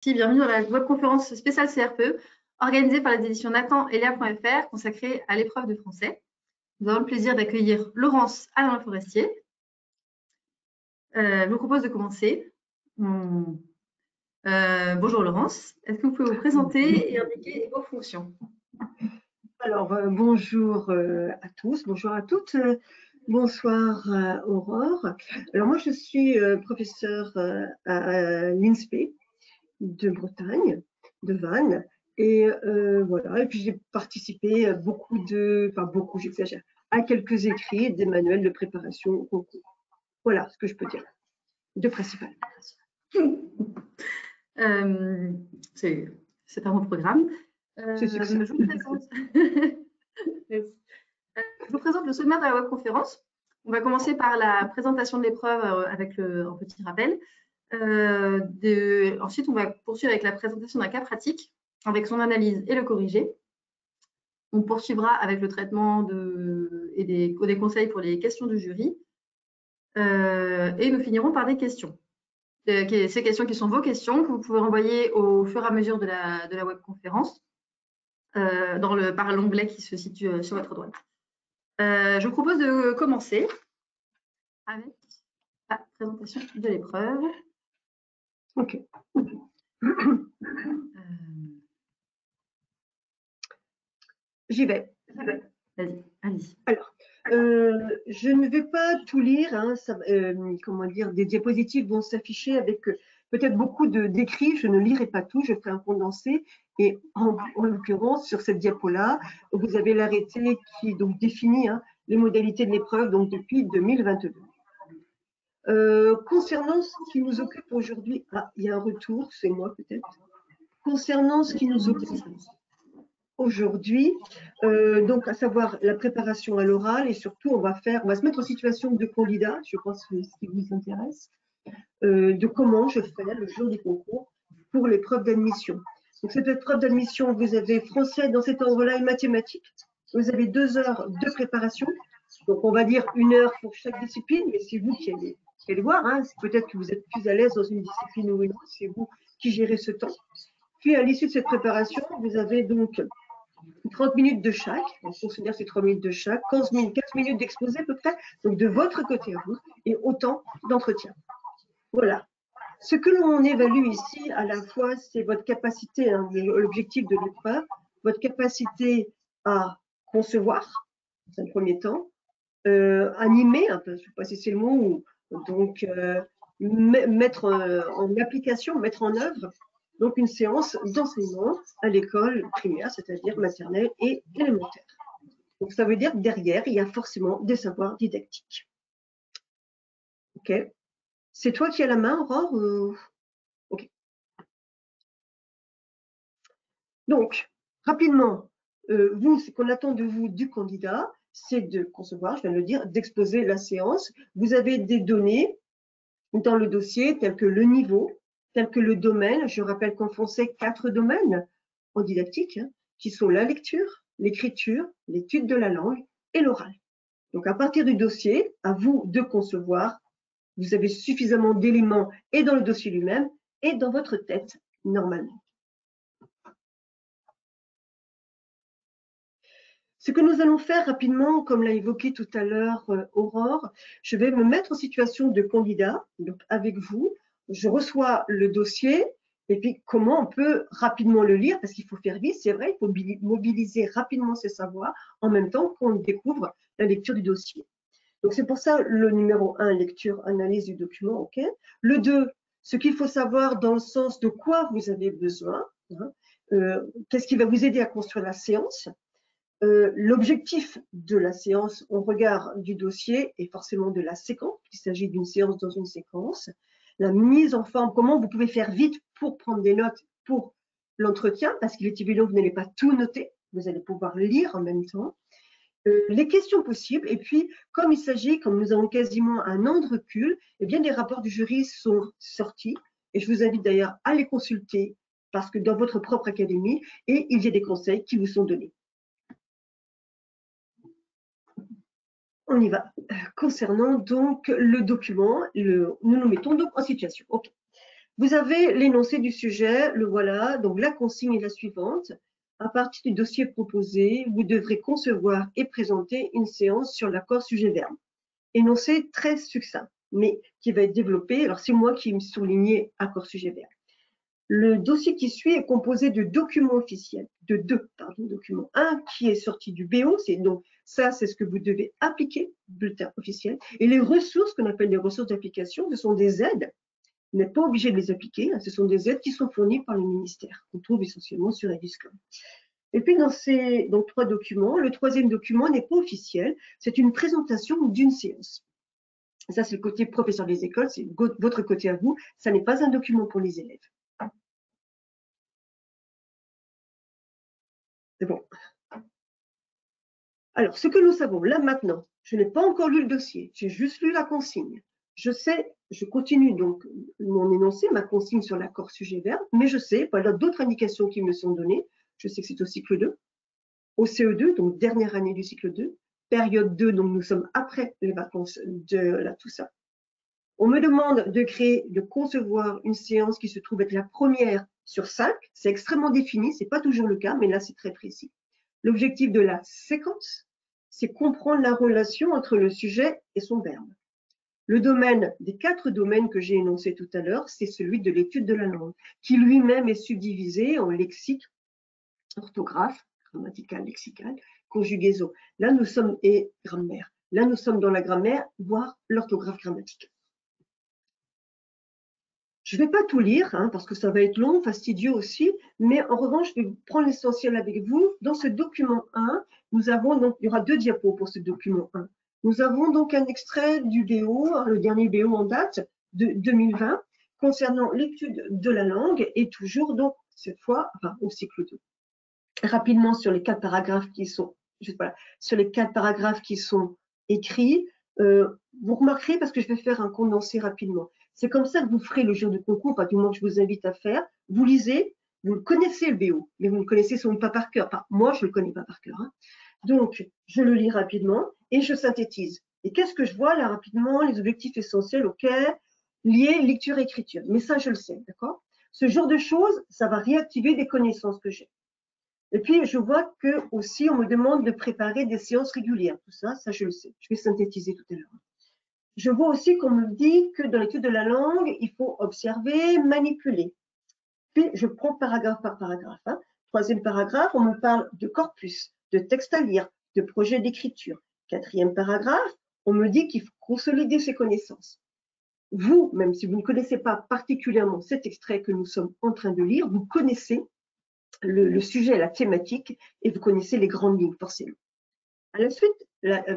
Bienvenue dans la webconférence spéciale CRPE organisée par les éditions Nathan et Léa.fr consacrée à l'épreuve de français. Nous avons le plaisir d'accueillir Laurence Alain-Forestier. Je vous propose de commencer. Bonjour Laurence, est-ce que vous pouvez vous présenter et indiquer vos fonctions? Alors, bonjour à tous, bonjour à toutes, bonsoir Aurore. Alors moi je suis professeure à l'INSPE de Bretagne, de Vannes, et voilà, et puis j'ai participé à j'exagère, à quelques écrits des manuels de préparation au concours. Voilà ce que je peux dire de principal. C'est un bon programme. Je vous présente le sommaire de la webconférence. On va commencer par la présentation de l'épreuve avec un petit rappel. Ensuite, on va poursuivre avec la présentation d'un cas pratique, avec son analyse et le corrigé. On poursuivra avec le traitement et des conseils pour les questions du jury. Et nous finirons par des questions. Ces questions qui sont vos questions, que vous pouvez envoyer au fur et à mesure de la webconférence par l'onglet qui se situe sur votre droite. Je vous propose de commencer avec la présentation de l'épreuve. Ok. J'y vais. Vas-y, allez-y. Alors, je ne vais pas tout lire, hein, comment dire, des diapositives vont s'afficher avec peut-être beaucoup d'écrits, je ne lirai pas tout, je ferai un condensé, et en l'occurrence, sur cette diapo-là, vous avez l'arrêté qui donc définit les modalités de l'épreuve donc depuis 2022. Concernant ce qui nous occupe aujourd'hui, il y a un retour, c'est moi peut-être. Concernant ce qui nous occupe aujourd'hui, donc à savoir la préparation à l'oral, et surtout on va se mettre en situation de candidat, je pense que c'est ce qui vous intéresse, de comment je fais le jour du concours pour l'épreuve d'admission. Donc cette épreuve d'admission, vous avez français dans cet ordre-là et mathématiques. Vous avez 2 heures de préparation, donc on va dire 1 heure pour chaque discipline, mais c'est vous qui allez voir, peut-être que vous êtes plus à l'aise dans une discipline ou une autre, c'est vous qui gérez ce temps. Puis à l'issue de cette préparation, vous avez donc 30 minutes de chaque, on considère ces 3 minutes de chaque, 15 minutes d'exposé à peu près, donc de votre côté à vous, et autant d'entretien. Voilà. Ce que l'on évalue ici, à la fois, c'est votre capacité, l'objectif de l'épreuve, votre capacité à concevoir, dans un premier temps, animer, un peu, je ne sais pas si c'est le mot, donc mettre en application, mettre en œuvre, donc une séance d'enseignement à l'école primaire, c'est-à-dire maternelle et élémentaire. Donc ça veut dire que derrière, il y a forcément des savoirs didactiques. Ok. C'est toi qui as la main, Aurore? Ok. Donc, rapidement, ce qu'on attend de vous, du candidat, c'est de concevoir, je viens de le dire, d'exposer la séance. Vous avez des données dans le dossier, telles que le niveau, tels que le domaine. Je rappelle qu'en français, 4 domaines en didactique, qui sont la lecture, l'écriture, l'étude de la langue et l'oral. Donc, à partir du dossier, à vous de concevoir. Vous avez suffisamment d'éléments et dans le dossier lui-même et dans votre tête, normalement. Ce que nous allons faire rapidement, comme l'a évoqué tout à l'heure Aurore, je vais me mettre en situation de candidat, donc avec vous. Je reçois le dossier et puis comment on peut rapidement le lire, parce qu'il faut faire vite, c'est vrai, il faut mobiliser rapidement ses savoirs en même temps qu'on découvre la lecture du dossier. Donc c'est pour ça le numéro 1, lecture, analyse du document, ok. Le 2, ce qu'il faut savoir dans le sens de quoi vous avez besoin, qu'est-ce qui va vous aider à construire la séance. L'objectif de la séance au regard du dossier et forcément de la séquence, il s'agit d'une séance dans une séquence, la mise en forme, comment vous pouvez faire vite pour prendre des notes pour l'entretien, parce qu'il est évident que vous n'allez pas tout noter, vous allez pouvoir lire en même temps, les questions possibles, et puis comme nous avons quasiment un an de recul, eh bien les rapports du jury sont sortis, et je vous invite d'ailleurs à les consulter, parce que dans votre propre académie, et il y a des conseils qui vous sont donnés. On y va. Concernant donc le document, nous nous mettons donc en situation. Okay. Vous avez l'énoncé du sujet, le voilà, donc la consigne est la suivante. À partir du dossier proposé, vous devrez concevoir et présenter une séance sur l'accord sujet-verbe. Énoncé très succinct, mais qui va être développé. Alors, c'est moi qui me soulignais accord sujet-verbe. Le dossier qui suit est composé de documents officiels, de deux documents. Un qui est sorti du BO, donc ça, c'est ce que vous devez appliquer, bulletin officiel. Et les ressources qu'on appelle les ressources d'application, ce sont des aides. Vous n'êtes pas obligé de les appliquer, ce sont des aides qui sont fournies par le ministère, qu'on trouve essentiellement sur Eduscom. Et puis, dans ces 3 documents, le 3e document n'est pas officiel, c'est une présentation d'une séance. Ça, c'est le côté professeur des écoles, c'est votre côté à vous, ça n'est pas un document pour les élèves. C'est bon. Alors, ce que nous savons là maintenant, je n'ai pas encore lu le dossier, j'ai juste lu la consigne. Je sais, je continue donc mon énoncé, ma consigne sur l'accord sujet-verbe, mais je sais, voilà d'autres indications qui me sont données. Je sais que c'est au cycle 2, au CE2, donc dernière année du cycle 2, période 2, donc nous sommes après les vacances de la Toussaint. On me demande de concevoir une séance qui se trouve être la première sur 5. C'est extrêmement défini, ce n'est pas toujours le cas, mais là c'est très précis. L'objectif de la séquence, c'est comprendre la relation entre le sujet et son verbe. Le domaine, des 4 domaines que j'ai énoncés tout à l'heure, c'est celui de l'étude de la langue, qui lui-même est subdivisé en lexique, orthographe, grammatical, lexical, conjugaison. Là, nous sommes, et grammaire. Là, nous sommes dans la grammaire, voire l'orthographe grammaticale. Je ne vais pas tout lire, parce que ça va être long, fastidieux aussi, mais en revanche, je vais prendre l'essentiel avec vous. Dans ce document 1, nous avons donc, il y aura 2 diapos pour ce document 1. Nous avons donc un extrait du BO, le dernier BO en date de 2020, concernant l'étude de la langue, et toujours donc cette fois, au cycle 2. Rapidement sur les 4 paragraphes qui sont, sur les 4 paragraphes qui sont écrits, vous remarquerez, parce que je vais faire un condensé rapidement. C'est comme ça que vous ferez le jour de concours, pas du moins que je vous invite à faire. Vous lisez, vous le connaissez le BO, mais vous ne le connaissez sans doute pas par cœur. Enfin, moi, je ne le connais pas par cœur. Donc, je le lis rapidement et je synthétise. Et qu'est-ce que je vois là rapidement? Les objectifs essentiels auxquels liés lecture-écriture. Mais ça, je le sais, d'accord? Ce genre de choses, ça va réactiver des connaissances que j'ai. Et puis, je vois que aussi, on me demande de préparer des séances régulières. Tout ça, je le sais. Je vais synthétiser tout à l'heure. Je vois aussi qu'on me dit que dans l'étude de la langue, il faut observer, manipuler. Puis, je prends paragraphe par paragraphe. 3e paragraphe, on me parle de corpus, de texte à lire, de projet d'écriture. 4e paragraphe, on me dit qu'il faut consolider ses connaissances. Vous, même si vous ne connaissez pas particulièrement cet extrait que nous sommes en train de lire, vous connaissez le sujet, la thématique, et vous connaissez les grandes lignes, forcément. À la suite,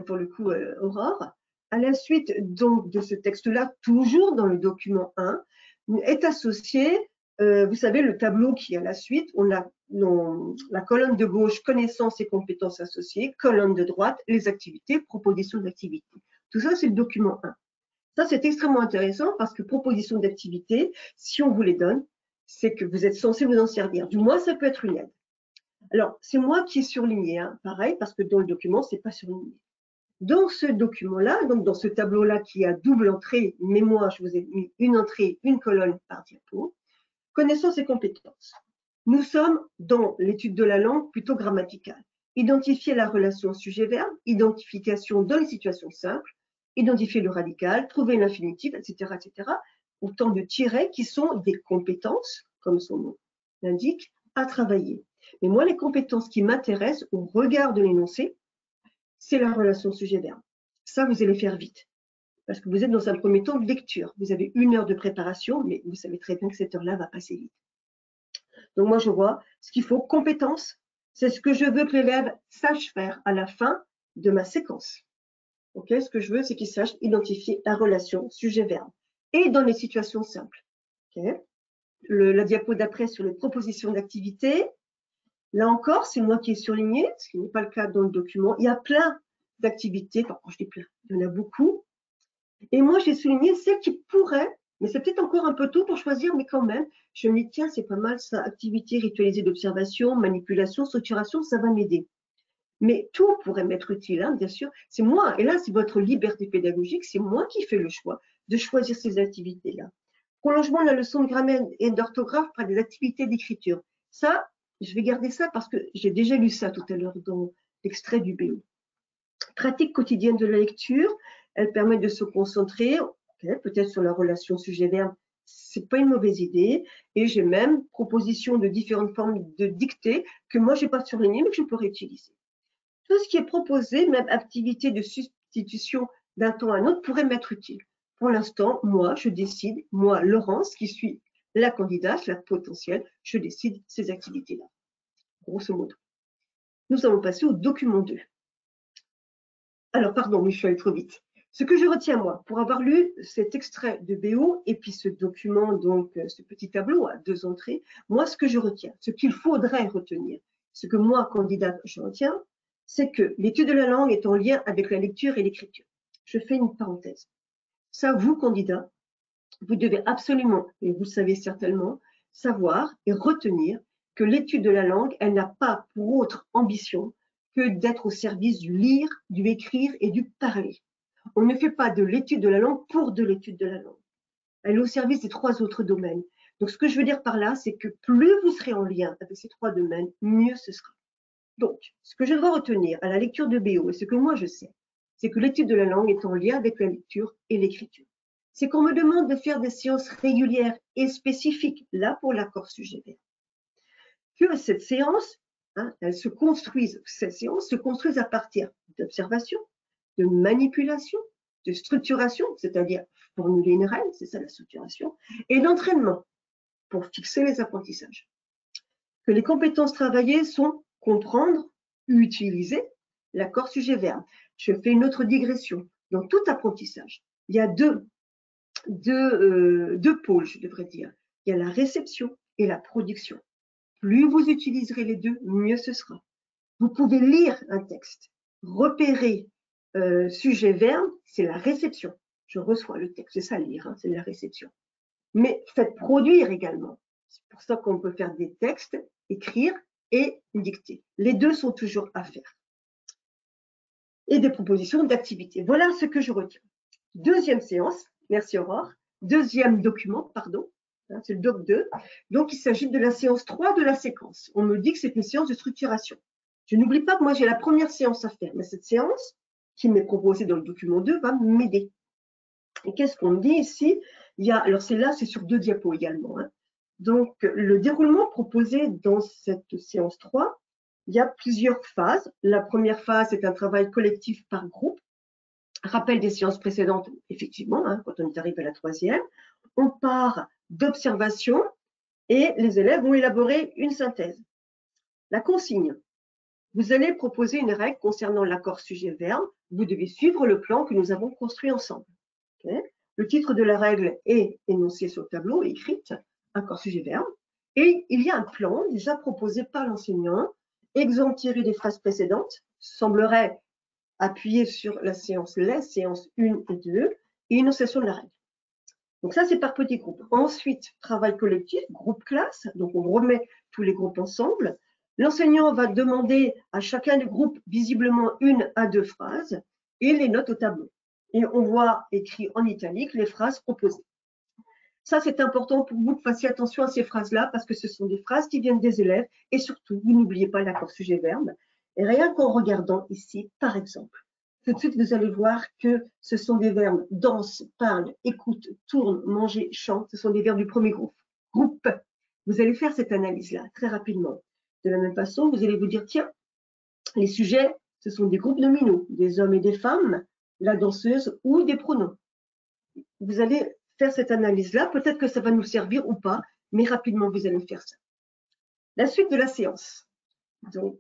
pour le coup, Aurore, à la suite donc de ce texte-là, toujours dans le document 1, est associé, vous savez, le tableau qui est à la suite, on a la colonne de gauche, connaissances et compétences associées, colonne de droite, les activités, propositions d'activités. Tout ça, c'est le document 1. Ça, c'est extrêmement intéressant parce que propositions d'activités, si on vous les donne, c'est que vous êtes censé vous en servir. Du moins, ça peut être une aide. Alors, c'est moi qui ai surligné, pareil, parce que dans le document, ce n'est pas surligné. Dans ce document-là, donc dans ce tableau-là qui a double entrée, mais moi, je vous ai mis une entrée, une colonne par diapo, connaissances et compétences. Nous sommes dans l'étude de la langue plutôt grammaticale. Identifier la relation sujet-verbe, identification dans les situations simples, identifier le radical, trouver l'infinitif, etc., etc. Autant de tirets qui sont des compétences, comme son nom l'indique, à travailler. Mais moi, les compétences qui m'intéressent au regard de l'énoncé, c'est la relation sujet-verbe. Ça, vous allez faire vite. Parce que vous êtes dans un premier temps de lecture. Vous avez 1 heure de préparation, mais vous savez très bien que cette heure-là va passer vite. Donc moi, je vois ce qu'il faut, compétences, c'est ce que je veux que l'élève sache faire à la fin de ma séquence. Okay, ce que je veux, c'est qu'il sache identifier la relation sujet-verbe. Et dans les situations simples. Okay. La diapo d'après sur les propositions d'activité. Là encore, c'est moi qui ai surligné, ce qui n'est pas le cas dans le document. Il y a plein d'activités, enfin, quand je dis plein, il y en a beaucoup. Et moi, j'ai souligné celles qui pourraient, mais c'est peut-être encore un peu tôt pour choisir, mais quand même, je me dis, tiens, c'est pas mal ça, activité ritualisée d'observation, manipulation, structuration, ça va m'aider. Mais tout pourrait m'être utile, bien sûr. C'est moi, et là, c'est votre liberté pédagogique, c'est moi qui fais le choix de choisir ces activités-là. Prolongement de la leçon de grammaire et d'orthographe par des activités d'écriture. Ça, je vais garder ça parce que j'ai déjà lu ça tout à l'heure dans l'extrait du BO. Pratique quotidienne de la lecture, elle permet de se concentrer, peut-être sur la relation sujet-verbe, c'est pas une mauvaise idée. Et j'ai même proposition de différentes formes de dictée que moi j'ai pas surligné mais que je pourrais utiliser. Tout ce qui est proposé, même activité de substitution d'un ton à un autre, pourrait m'être utile. Pour l'instant, moi, je décide, moi, Laurence, qui suis la candidate, la potentielle, je décide ces activités-là, grosso modo. Nous allons passer au document 2. Alors, pardon, mais je suis allée trop vite. Ce que je retiens, moi, pour avoir lu cet extrait de BO et puis ce document, donc ce petit tableau à 2 entrées, moi, ce que je retiens, ce qu'il faudrait retenir, ce que moi, candidate, je retiens, c'est que l'étude de la langue est en lien avec la lecture et l'écriture. Je fais une parenthèse. Ça, vous, candidats, vous devez absolument, et vous le savez certainement, savoir et retenir que l'étude de la langue, elle n'a pas pour autre ambition que d'être au service du lire, du écrire et du parler. On ne fait pas de l'étude de la langue pour de l'étude de la langue. Elle est au service des 3 autres domaines. Donc, ce que je veux dire par là, c'est que plus vous serez en lien avec ces 3 domaines, mieux ce sera. Donc, ce que je dois retenir à la lecture de BO, et ce que moi je sais, c'est que l'étude de la langue est en lien avec la lecture et l'écriture. C'est qu'on me demande de faire des séances régulières et spécifiques, là pour l'accord sujet-verbe. Que cette séance, ces séances se construisent à partir d'observation, de manipulation, de structuration, c'est-à-dire formuler une règle, c'est ça la structuration, et d'entraînement pour fixer les apprentissages. Que les compétences travaillées sont comprendre, utiliser l'accord sujet-verbe. Je fais une autre digression. Dans tout apprentissage, il y a deux pôles, je devrais dire. Il y a la réception et la production. Plus vous utiliserez les deux, mieux ce sera. Vous pouvez lire un texte, repérer sujet-verbe, c'est la réception. Je reçois le texte, c'est ça lire, hein, c'est la réception. Mais faites produire également. C'est pour ça qu'on peut faire des textes, écrire et dicter. Les deux sont toujours à faire. Et des propositions d'activités. Voilà ce que je retiens. Deuxième séance, merci Aurore. Deuxième document, pardon, c'est le doc 2. Donc, il s'agit de la séance 3 de la séquence. On me dit que c'est une séance de structuration. Je n'oublie pas que moi, j'ai la première séance à faire, mais cette séance, qui m'est proposée dans le document 2, va m'aider. Et qu'est-ce qu'on me dit ici? Il y a, alors c'est là, c'est sur 2 diapos également. Hein. Donc, le déroulement proposé dans cette séance 3, il y a plusieurs phases. La première phase est un travail collectif par groupe. Rappel des séances précédentes, effectivement, hein, quand on est arrivé à la 3e. On part d'observation et les élèves vont élaborer une synthèse. La consigne. Vous allez proposer une règle concernant l'accord sujet-verbe. Vous devez suivre le plan que nous avons construit ensemble. Okay. Le titre de la règle est énoncé sur le tableau, écrite, accord sujet-verbe. Et il y a un plan déjà proposé par l'enseignant, exemple tiré des phrases précédentes, semblerait appuyer sur la séance 1 et 2, et énonciation de la règle. Donc ça, c'est par petits groupes. Ensuite, travail collectif, groupe classe, donc on remet tous les groupes ensemble. L'enseignant va demander à chacun des groupes visiblement 1 à 2 phrases et les notes au tableau. Et on voit écrit en italique les phrases proposées. Ça, c'est important pour vous de fassiez attention à ces phrases-là parce que ce sont des phrases qui viennent des élèves et surtout, vous n'oubliez pas l'accord sujet-verbe. Et rien qu'en regardant ici, par exemple, tout de suite, vous allez voir que ce sont des verbes danse, parle, écoute, tourne, manger, chante. Ce sont des verbes du premier groupe. Groupe. Vous allez faire cette analyse-là très rapidement. De la même façon, vous allez vous dire, tiens, les sujets, ce sont des groupes nominaux, des hommes et des femmes, la danseuse ou des pronoms. Vous allez faire cette analyse-là. Peut-être que ça va nous servir ou pas, mais rapidement, vous allez faire ça. La suite de la séance. Donc,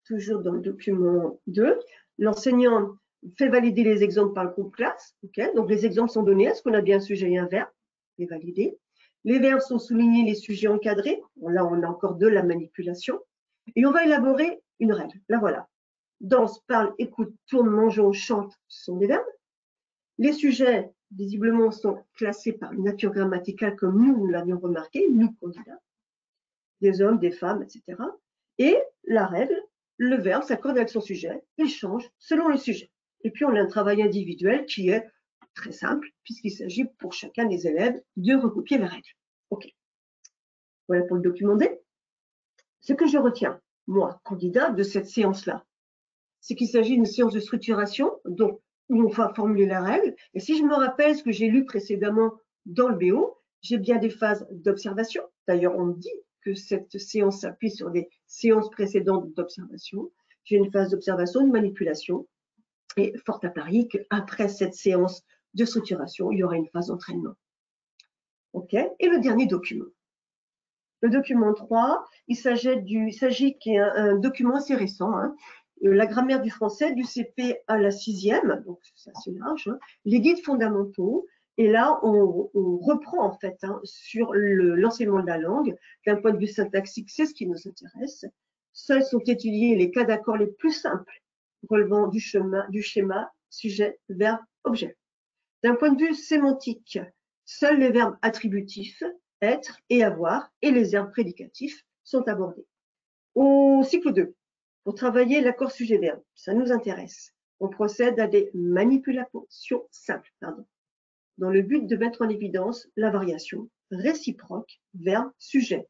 toujours dans le document 2, l'enseignant fait valider les exemples par le groupe classe. Okay. Donc, les exemples sont donnés. Est-ce qu'on a bien un sujet et un verbe? Les valider. Les verbes sont soulignés, les sujets encadrés. Bon, là, on a encore de la manipulation. Et on va élaborer une règle. La voilà. Danse, parle, écoute, tourne, mangeons, chante, ce sont des verbes. Les sujets, visiblement, sont classés par une nature grammaticale comme nous l'avions remarqué, nous, candidats. Des hommes, des femmes, etc. Et la règle, le verbe s'accorde avec son sujet, il change selon le sujet. Et puis, on a un travail individuel qui est très simple, puisqu'il s'agit pour chacun des élèves de recopier la règle. OK. Voilà pour le document D. Ce que je retiens, moi, candidat, de cette séance-là, c'est qu'il s'agit d'une séance de structuration, donc où on va formuler la règle. Et si je me rappelle ce que j'ai lu précédemment dans le BO, j'ai bien des phases d'observation. D'ailleurs, on me dit que cette séance s'appuie sur des séances précédentes d'observation. J'ai une phase d'observation, de manipulation. Et fort à parier qu'après cette séance de structuration, il y aura une phase d'entraînement. OK. Et le dernier document. Le document 3, il s'agit qui est un document assez récent, hein, la grammaire du français du CP à la 6e, donc c'est assez large, hein, les guides fondamentaux. Et là, on reprend en fait hein, sur l'enseignement de la langue, d'un point de vue syntaxique, c'est ce qui nous intéresse. Seuls sont étudiés les cas d'accord les plus simples, relevant du schéma sujet, verbe, objet. D'un point de vue sémantique, seuls les verbes attributifs, être et avoir, et les verbes prédicatifs sont abordés. Au cycle 2, pour travailler l'accord sujet-verbe, ça nous intéresse. On procède à des manipulations simples, dans le but de mettre en évidence la variation réciproque verbe-sujet.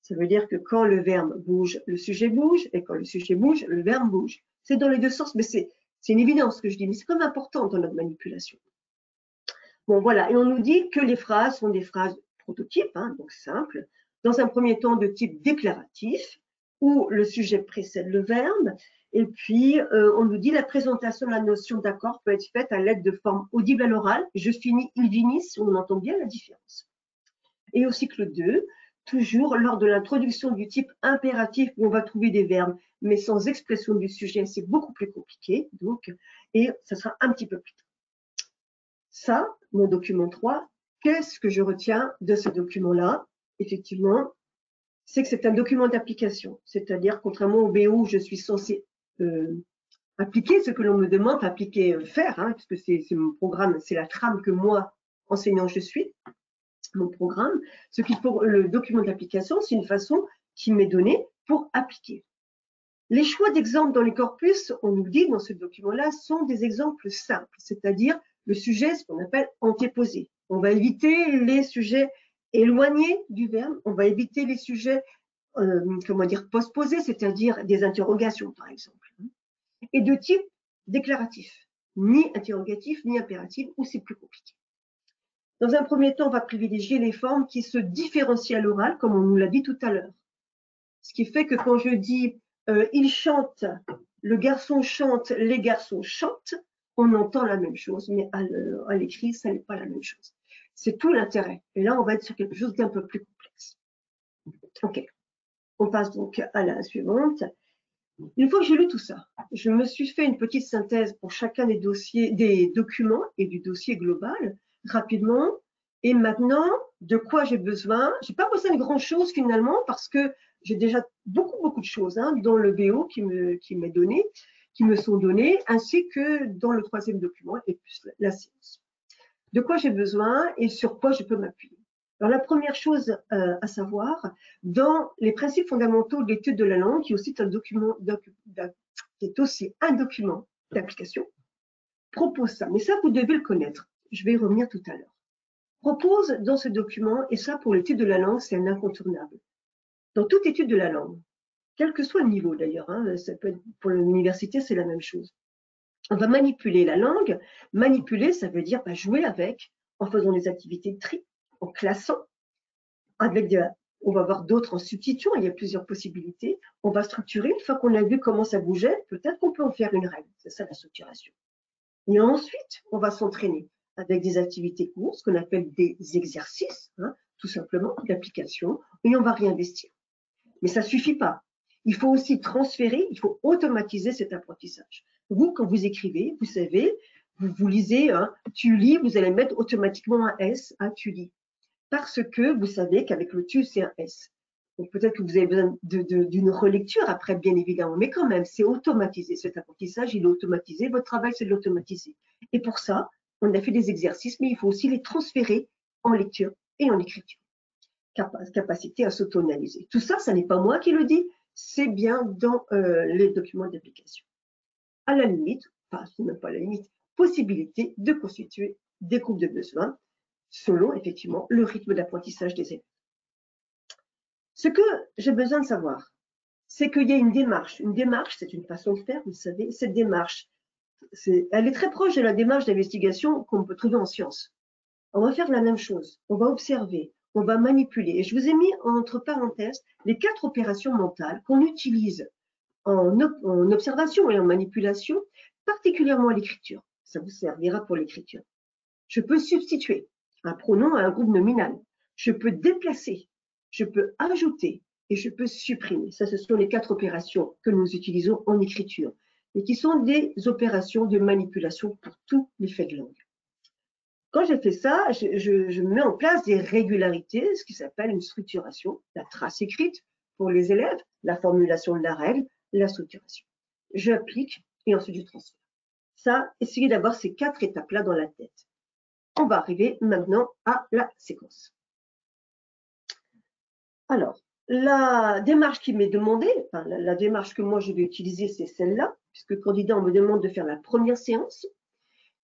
Ça veut dire que quand le verbe bouge, le sujet bouge, et quand le sujet bouge, le verbe bouge. C'est dans les deux sens, mais c'est une évidence ce que je dis, mais c'est quand même important dans notre manipulation. Bon, voilà, et on nous dit que les phrases sont des phrases prototypes, hein, donc simples, dans un premier temps de type déclaratif, où le sujet précède le verbe, et puis on nous dit la présentation de la notion d'accord peut être faite à l'aide de formes audibles à l'oral. Je finis, il finit, si on entend bien la différence. Et au cycle 2, toujours lors de l'introduction du type impératif, où on va trouver des verbes, mais sans expression du sujet, c'est beaucoup plus compliqué, donc, et ça sera un petit peu plus tard. Ça, mon document 3, qu'est-ce que je retiens de ce document-là? Effectivement, c'est que c'est un document d'application, c'est-à-dire contrairement au BO où je suis censée appliquer ce que l'on me demande, appliquer, faire, hein, puisque c'est mon programme, c'est la trame que moi, enseignant, je suis, mon programme. Ce qu'il faut, le document d'application, c'est une façon qui m'est donnée pour appliquer. Les choix d'exemples dans les corpus, on nous dit dans ce document-là, sont des exemples simples, c'est-à-dire le sujet, ce qu'on appelle antéposé. On va éviter les sujets éloignés du verbe, on va éviter les sujets, comment dire, postposés, c'est-à-dire des interrogations, par exemple. Et de type déclaratif, ni interrogatif, ni impératif, où c'est plus compliqué. Dans un premier temps, on va privilégier les formes qui se différencient à l'oral, comme on nous l'a dit tout à l'heure. Ce qui fait que quand je dis il chante, le garçon chante, les garçons chantent, on entend la même chose, mais à l'écrit, ça n'est pas la même chose. C'est tout l'intérêt. Et là, on va être sur quelque chose d'un peu plus complexe. OK. On passe donc à la suivante. Une fois que j'ai lu tout ça, je me suis fait une petite synthèse pour chacun des dossiers, des documents et du dossier global, rapidement. Et maintenant, de quoi j'ai besoin? Je n'ai pas besoin de grand-chose finalement, parce que j'ai déjà beaucoup de choses hein, dans le BO qui me sont données, ainsi que dans le troisième document et plus la science. De quoi j'ai besoin et sur quoi je peux m'appuyer. Alors, la première chose à savoir, dans les principes fondamentaux de l'étude de la langue, qui est aussi un document d'application, propose ça. Mais ça, vous devez le connaître. Je vais y revenir tout à l'heure. Propose dans ce document, et ça pour l'étude de la langue, c'est un incontournable. Dans toute étude de la langue, quel que soit le niveau d'ailleurs, hein, ça peut être pour l'université, c'est la même chose. On va manipuler la langue. Manipuler, ça veut dire jouer avec, en faisant des activités de tri, en classant, on va voir d'autres en substituant, il y a plusieurs possibilités. On va structurer, une fois qu'on a vu comment ça bougeait, peut-être qu'on peut en faire une règle. C'est ça la structuration. Et ensuite, on va s'entraîner avec des activités courtes, ce qu'on appelle des exercices, hein, tout simplement, d'application, et on va réinvestir. Mais ça ne suffit pas. Il faut aussi transférer, il faut automatiser cet apprentissage. Vous, quand vous écrivez, vous savez, vous lisez, hein, tu lis, vous allez mettre automatiquement un S à tu lis. Parce que vous savez qu'avec le tu, c'est un S. Donc peut-être que vous avez besoin d'une relecture après, bien évidemment, mais quand même, c'est automatisé. Cet apprentissage, il est automatisé. Votre travail, c'est de l'automatiser. Et pour ça, on a fait des exercices, mais il faut aussi les transférer en lecture et en écriture. Capacité à s'auto-analyser. Tout ça, ça n'est pas moi qui le dis, c'est bien dans les documents d'application. À la limite, enfin, c'est même pas à la limite, possibilité de constituer des groupes de besoins, selon effectivement le rythme d'apprentissage des élèves. Ce que j'ai besoin de savoir, c'est qu'il y a une démarche. Une démarche, c'est une façon de faire, vous savez. Cette démarche, elle est très proche de la démarche d'investigation qu'on peut trouver en sciences. On va faire la même chose. On va observer, on va manipuler. Et je vous ai mis entre parenthèses les 4 opérations mentales qu'on utilise en observation et en manipulation, particulièrement à l'écriture. Ça vous servira pour l'écriture. Je peux substituer un pronom à un groupe nominal. Je peux déplacer, je peux ajouter et je peux supprimer. Ça, ce sont les 4 opérations que nous utilisons en écriture et qui sont des opérations de manipulation pour tous les faits de langue. Quand j'ai fait ça, je mets en place des régularités, ce qui s'appelle une structuration, la trace écrite pour les élèves, la formulation de la règle, la structuration. J'applique et ensuite je transfère. Ça, essayez d'avoir ces 4 étapes-là dans la tête. On va arriver maintenant à la séquence. Alors, la démarche qui m'est demandée, enfin, la démarche que moi je vais utiliser, c'est celle-là, puisque le candidat, on me demande de faire la première séance.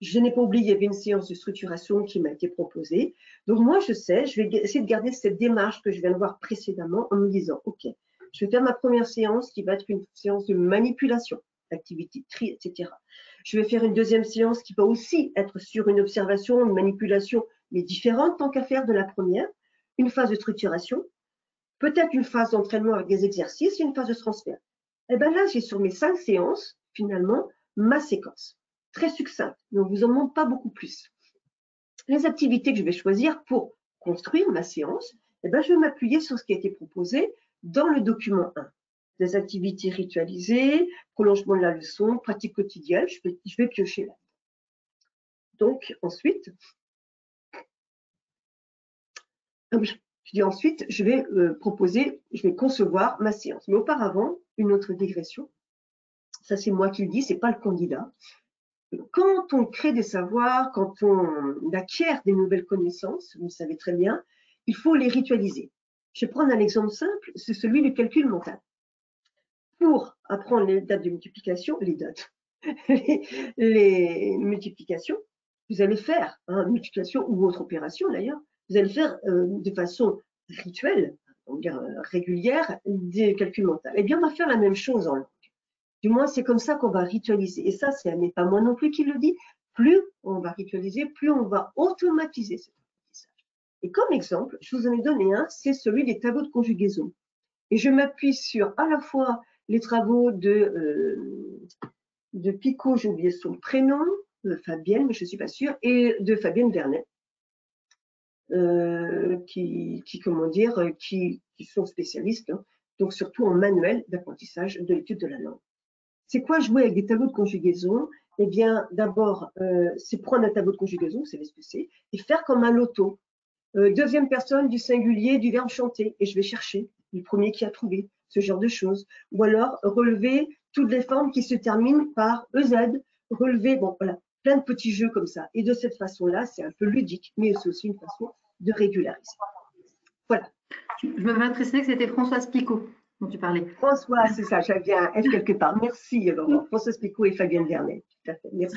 Je n'ai pas oublié, il y avait une séance de structuration qui m'a été proposée. Donc moi, je sais, je vais essayer de garder cette démarche que je viens de voir précédemment en me disant, OK, je vais faire ma première séance qui va être une séance de manipulation, activité de tri, etc. Je vais faire une deuxième séance qui va aussi être sur une observation, une manipulation, mais différente tant qu'à faire de la première. Une phase de structuration, peut-être une phase d'entraînement avec des exercices et une phase de transfert. Et bien là, j'ai sur mes 5 séances, finalement, ma séquence. Très succincte, mais on ne vous en montre pas beaucoup plus. Les activités que je vais choisir pour construire ma séance, eh ben, je vais m'appuyer sur ce qui a été proposé dans le document 1. Des activités ritualisées, prolongement de la leçon, pratique quotidienne, je vais piocher là. Donc, ensuite, je vais proposer, je vais concevoir ma séance. Mais auparavant, une autre digression, ça c'est moi qui le dis, c'est pas le candidat. Quand on crée des savoirs, quand on acquiert des nouvelles connaissances, vous le savez très bien, il faut les ritualiser. Je vais prendre un exemple simple, c'est celui du calcul mental. Pour apprendre les dates de multiplication, les multiplications, vous allez faire, multiplication ou autre opération d'ailleurs, vous allez faire de façon rituelle, régulière, des calculs mentaux. Eh bien, on va faire la même chose en langue. Du moins, c'est comme ça qu'on va ritualiser. Et ça, ce n'est pas moi non plus qui le dis. Plus on va ritualiser, plus on va automatiser cet apprentissage. Et comme exemple, je vous en ai donné un, c'est celui des tableaux de conjugaison. Et je m'appuie sur à la fois les travaux de Picot, j'ai oublié son prénom, Fabienne, mais je ne suis pas sûre, et de Fabienne Vernet, qui sont spécialistes, hein, donc surtout en manuel d'apprentissage de l'étude de la langue. C'est quoi jouer avec des tableaux de conjugaison? Eh bien, d'abord, c'est prendre un tableau de conjugaison, vous savez ce que c'est, et faire comme un loto. Deuxième personne du singulier du verbe chanter, et je vais chercher le premier qui a trouvé, ce genre de choses. Ou alors, relever toutes les formes qui se terminent par EZ, relever, bon, voilà, plein de petits jeux comme ça. Et de cette façon-là, c'est un peu ludique, mais c'est aussi une façon de régulariser. Voilà. Je me permets de préciser que c'était Françoise Picot dont tu parlais. François, c'est ça, j'avais un F quelque part. Merci, Laurent. Françoise Picot et Fabienne Vernet. Tout à fait, merci.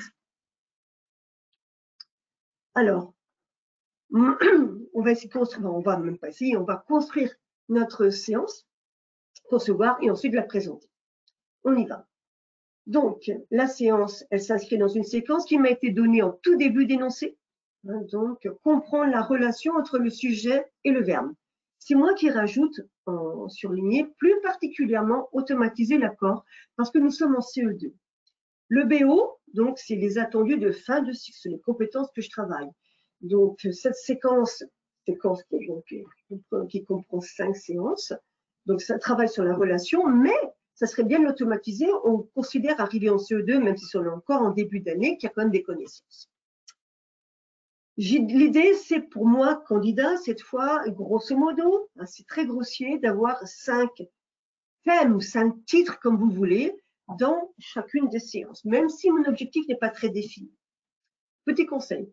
Alors, on va essayer de construire, on va même pas essayer, on va construire notre séance, concevoir et ensuite la présenter. On y va. Donc, la séance, elle s'inscrit dans une séquence qui m'a été donnée en tout début d'énoncé. Donc, comprendre la relation entre le sujet et le verbe. C'est moi qui rajoute en surligné, plus particulièrement automatiser l'accord, parce que nous sommes en CE2. Le BO, donc, c'est les attendus de fin de cycle, c'est les compétences que je travaille. Donc, cette séquence qui comprend 5 séances, donc ça travaille sur la relation, mais ça serait bien de l'automatiser. On considère arriver en CE2, même si on est encore en début d'année, qu'il y a quand même des connaissances. L'idée, c'est pour moi, candidat, cette fois, grosso modo, c'est très grossier, d'avoir 5 thèmes ou 5 titres, comme vous voulez, dans chacune des séances, même si mon objectif n'est pas très défini. Petit conseil,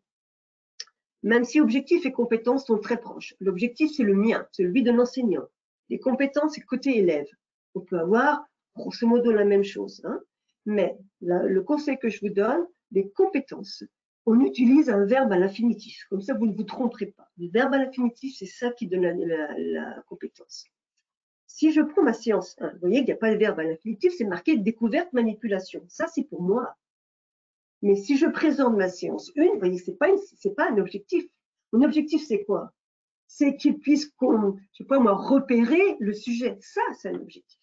même si objectif et compétences sont très proches, l'objectif, c'est le mien, c'est celui d'un enseignant. Les compétences, c'est côté élève. On peut avoir, grosso modo, la même chose, hein, mais le conseil que je vous donne, les compétences, on utilise un verbe à l'infinitif. Comme ça, vous ne vous tromperez pas. Le verbe à l'infinitif, c'est ça qui donne la compétence. Si je prends ma séance 1, vous voyez qu'il n'y a pas de verbe à l'infinitif, c'est marqué découverte, manipulation. Ça, c'est pour moi. Mais si je présente ma séance 1, vous voyez, c'est pas un objectif. Mon objectif, c'est quoi? C'est qu'il puisse, je sais pas moi, repérer le sujet. Ça, c'est un objectif.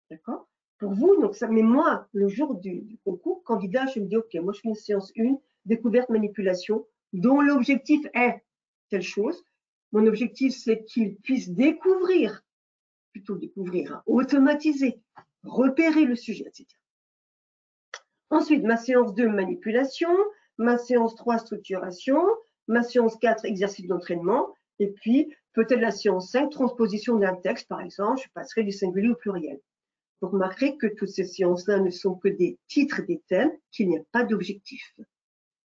D'accord? Pour vous, donc ça, mais moi, le jour du concours, candidat, je me dis, OK, moi, je fais une séance 1, découverte, manipulation, dont l'objectif est telle chose. Mon objectif, c'est qu'il puisse découvrir, automatiser, repérer le sujet, etc. Ensuite, ma séance 2, manipulation, ma séance 3, structuration, ma séance 4, exercice d'entraînement, et puis peut-être la séance 5, transposition d'un texte, par exemple, je passerai du singulier au pluriel. Vous remarquerez que toutes ces séances-là ne sont que des titres, des thèmes, qu'il n'y a pas d'objectif.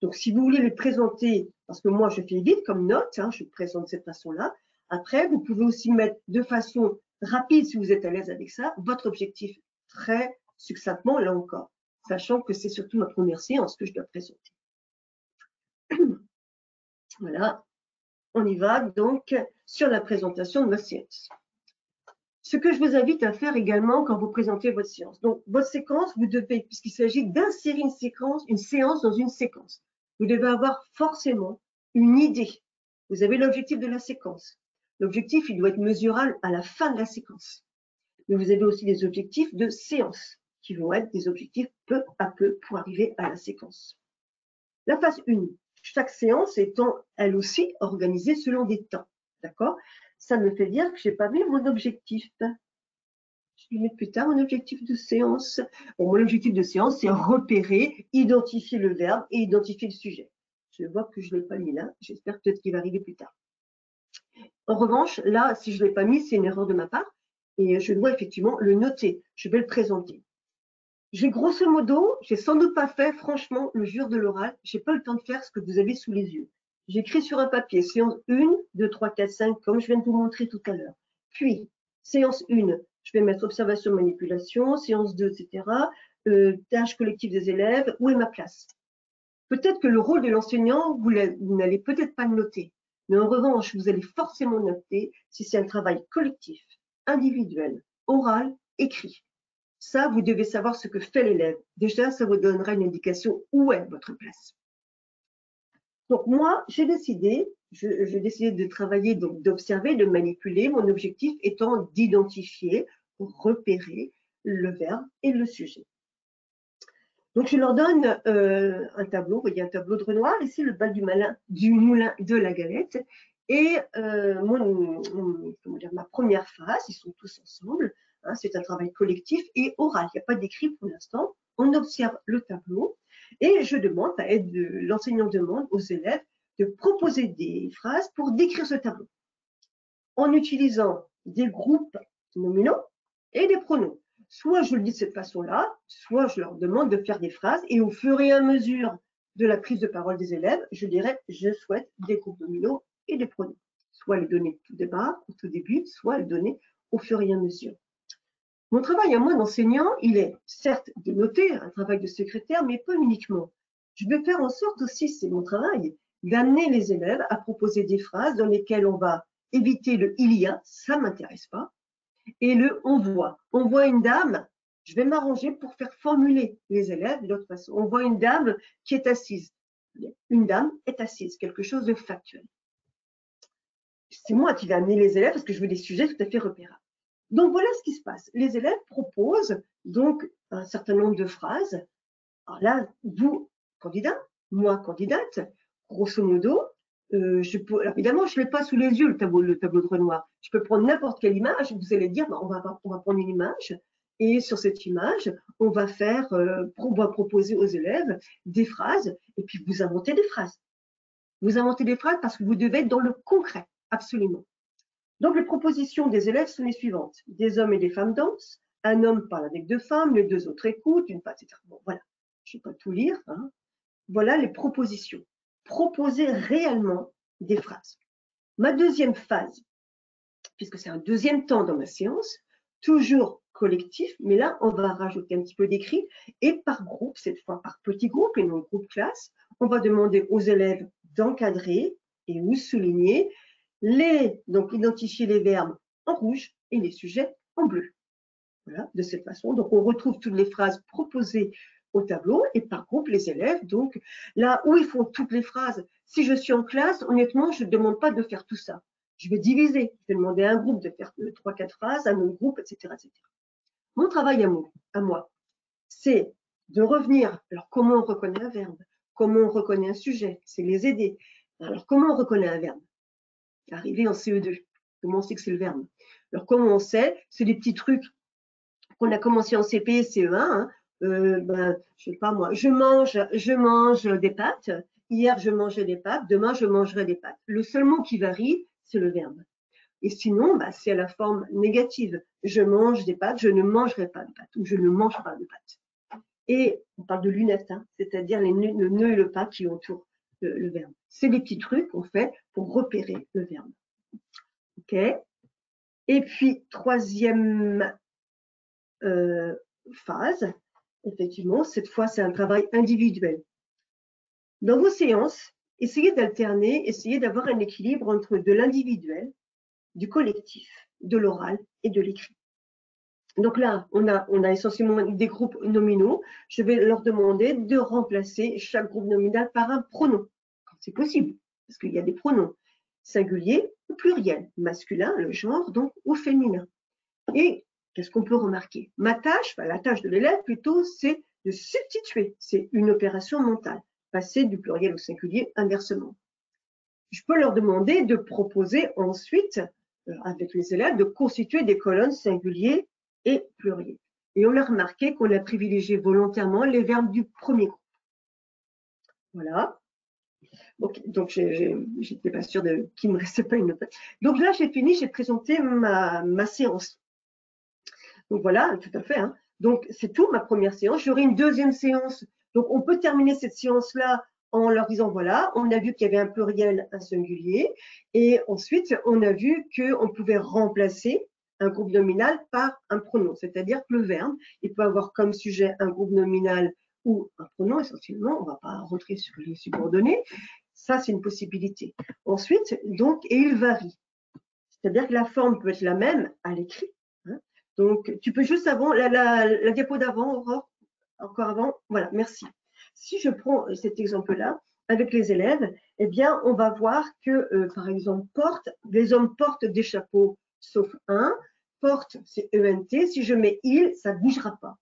Donc, si vous voulez les présenter, parce que moi, je fais vite comme note, je présente de cette façon-là. Après, vous pouvez aussi mettre de façon rapide, si vous êtes à l'aise avec ça, votre objectif très succinctement, là encore, sachant que c'est surtout ma première séance que je dois présenter. Voilà, on y va donc sur la présentation de votre séance. Ce que je vous invite à faire également quand vous présentez votre séance. Donc, votre séquence, vous devez, puisqu'il s'agit d'insérer une séance dans une séquence, vous devez avoir forcément une idée. Vous avez l'objectif de la séquence. L'objectif, il doit être mesurable à la fin de la séquence. Mais vous avez aussi des objectifs de séance, qui vont être des objectifs peu à peu pour arriver à la séquence. La phase 1, chaque séance étant elle aussi organisée selon des temps. D'accord? Ça me fait dire que je n'ai pas mis mon objectif. Je vais mettre plus tard mon objectif de séance. Bon, mon objectif de séance, c'est repérer, identifier le verbe et identifier le sujet. Je vois que je ne l'ai pas mis là. J'espère peut-être qu'il va arriver plus tard. En revanche, là, si je ne l'ai pas mis, c'est une erreur de ma part. Et je dois effectivement le noter. Je vais le présenter. J'ai grosso modo, j'ai sans doute pas fait, franchement, le jour de l'oral, j'ai pas eu le temps de faire ce que vous avez sous les yeux. J'écris sur un papier, séance 1, 2, 3, 4, 5, comme je viens de vous montrer tout à l'heure. Puis, séance 1, je vais mettre observation, manipulation, séance 2, etc. Tâche collective des élèves, où est ma place? Peut-être que le rôle de l'enseignant, vous n'allez peut-être pas le noter. Mais en revanche, vous allez forcément noter si c'est un travail collectif, individuel, oral, écrit. Ça, vous devez savoir ce que fait l'élève. Déjà, ça vous donnera une indication où est votre place. Donc moi, j'ai décidé de travailler, donc d'observer, de manipuler, mon objectif étant d'identifier, repérer le verbe et le sujet. Donc je leur donne un tableau, vous voyez un tableau de Renoir, ici le bal du moulin de la galette, et ma première phase, ils sont tous ensemble. C'est un travail collectif et oral. Il n'y a pas d'écrit pour l'instant. On observe le tableau et je demande, l'enseignant demande aux élèves de proposer des phrases pour décrire ce tableau en utilisant des groupes nominaux et des pronoms. Soit je le dis de cette façon-là, soit je leur demande de faire des phrases et au fur et à mesure de la prise de parole des élèves, je dirais je souhaite des groupes nominaux et des pronoms. Soit les donner tout début, soit les donner au fur et à mesure. Mon travail à moi d'enseignant, il est certes de noter, un travail de secrétaire, mais pas uniquement. Je vais faire en sorte aussi, c'est mon travail, d'amener les élèves à proposer des phrases dans lesquelles on va éviter le « il y a », ça ne m'intéresse pas, et le « on voit ». On voit une dame, je vais m'arranger pour faire formuler les élèves de l'autre façon. On voit une dame qui est assise. Une dame est assise, quelque chose de factuel. C'est moi qui vais amener les élèves parce que je veux des sujets tout à fait repérables. Donc voilà ce qui se passe. Les élèves proposent donc un certain nombre de phrases. Alors là, vous, candidat, moi, candidate, grosso modo, alors évidemment, je ne l'ai pas sous les yeux, le tableau de Renoir. Je peux prendre n'importe quelle image. Vous allez dire, on va prendre une image et sur cette image, on va proposer aux élèves des phrases et puis vous inventez des phrases. Vous inventez des phrases parce que vous devez être dans le concret, absolument. Donc, les propositions des élèves sont les suivantes. Des hommes et des femmes dansent, un homme parle avec deux femmes, les deux autres écoutent, une femme, etc. Bon, voilà, je ne vais pas tout lire. Voilà les propositions. Proposer réellement des phrases. Ma deuxième phase, puisque c'est un deuxième temps dans ma séance, toujours collectif, mais là, on va rajouter un petit peu d'écrit, et par groupe, cette fois par petits groupes et non groupe classe, On va demander aux élèves d'encadrer et ou souligner donc identifier les verbes en rouge et les sujets en bleu. Voilà, de cette façon. Donc, on retrouve toutes les phrases proposées au tableau et par groupe, les élèves. Donc, là où ils font toutes les phrases, si je suis en classe, honnêtement, je ne demande pas de faire tout ça. Je vais diviser. Je vais demander à un groupe de faire 3-4 phrases, à un autre groupe, etc., etc. Mon travail à moi, c'est de revenir. Alors, comment on reconnaît un verbe? Comment on reconnaît un sujet? C'est les aider. Alors, comment on reconnaît un verbe? Arrivé en CE2, comment on sait que c'est le verbe? Alors, comment on sait? C'est des petits trucs qu'on a commencé en CP et CE1. Hein. Je sais pas moi, je mange des pâtes. Hier, je mangeais des pâtes. Demain, je mangerai des pâtes. Le seul mot qui varie, c'est le verbe. Et sinon, c'est à la forme négative. Je mange des pâtes, je ne mangerai pas de pâtes ou je ne mange pas de pâtes. Et on parle de lunettes, hein, c'est-à-dire le nœud et le pas qui entourent le verbe. C'est des petits trucs qu'on fait pour repérer le verbe. OK. Et puis, troisième phase, effectivement, cette fois, c'est un travail individuel. Dans vos séances, essayez d'alterner, essayez d'avoir un équilibre entre de l'individuel, du collectif, de l'oral et de l'écrit. Donc là, on a essentiellement des groupes nominaux. Je vais leur demander de remplacer chaque groupe nominal par un pronom, quand c'est possible, parce qu'il y a des pronoms singuliers ou pluriels, masculin, le genre, donc, ou féminin. Et qu'est-ce qu'on peut remarquer? Ma tâche, la tâche de l'élève plutôt, c'est de substituer. C'est une opération mentale, passer du pluriel au singulier inversement. Je peux leur demander de proposer ensuite, avec les élèves, de constituer des colonnes singuliers et pluriels. Et on a remarqué qu'on a privilégié volontairement les verbes du premier groupe. Voilà. Donc, j'étais pas sûre qu'il ne me restait pas une note. Donc là, j'ai fini, j'ai présenté ma séance. Donc voilà, tout à fait. Hein. Donc c'est tout, ma première séance. J'aurai une deuxième séance. Donc on peut terminer cette séance-là en leur disant, voilà, on a vu qu'il y avait un pluriel, un singulier. Et ensuite, on a vu qu'on pouvait remplacer un groupe nominal par un pronom. C'est-à-dire que le verbe, il peut avoir comme sujet un groupe nominal ou un pronom essentiellement. On ne va pas rentrer sur les subordonnés. Ça, c'est une possibilité. Ensuite, donc, et il varie. C'est-à-dire que la forme peut être la même à l'écrit. Hein. Donc, tu peux juste avant, la diapo d'avant, Aurore, encore avant, voilà, merci. Si je prends cet exemple-là, avec les élèves, eh bien, on va voir que, par exemple, porte, les hommes portent des chapeaux, sauf un. Porte, c'est ENT. Si je mets il, ça ne bougera pas.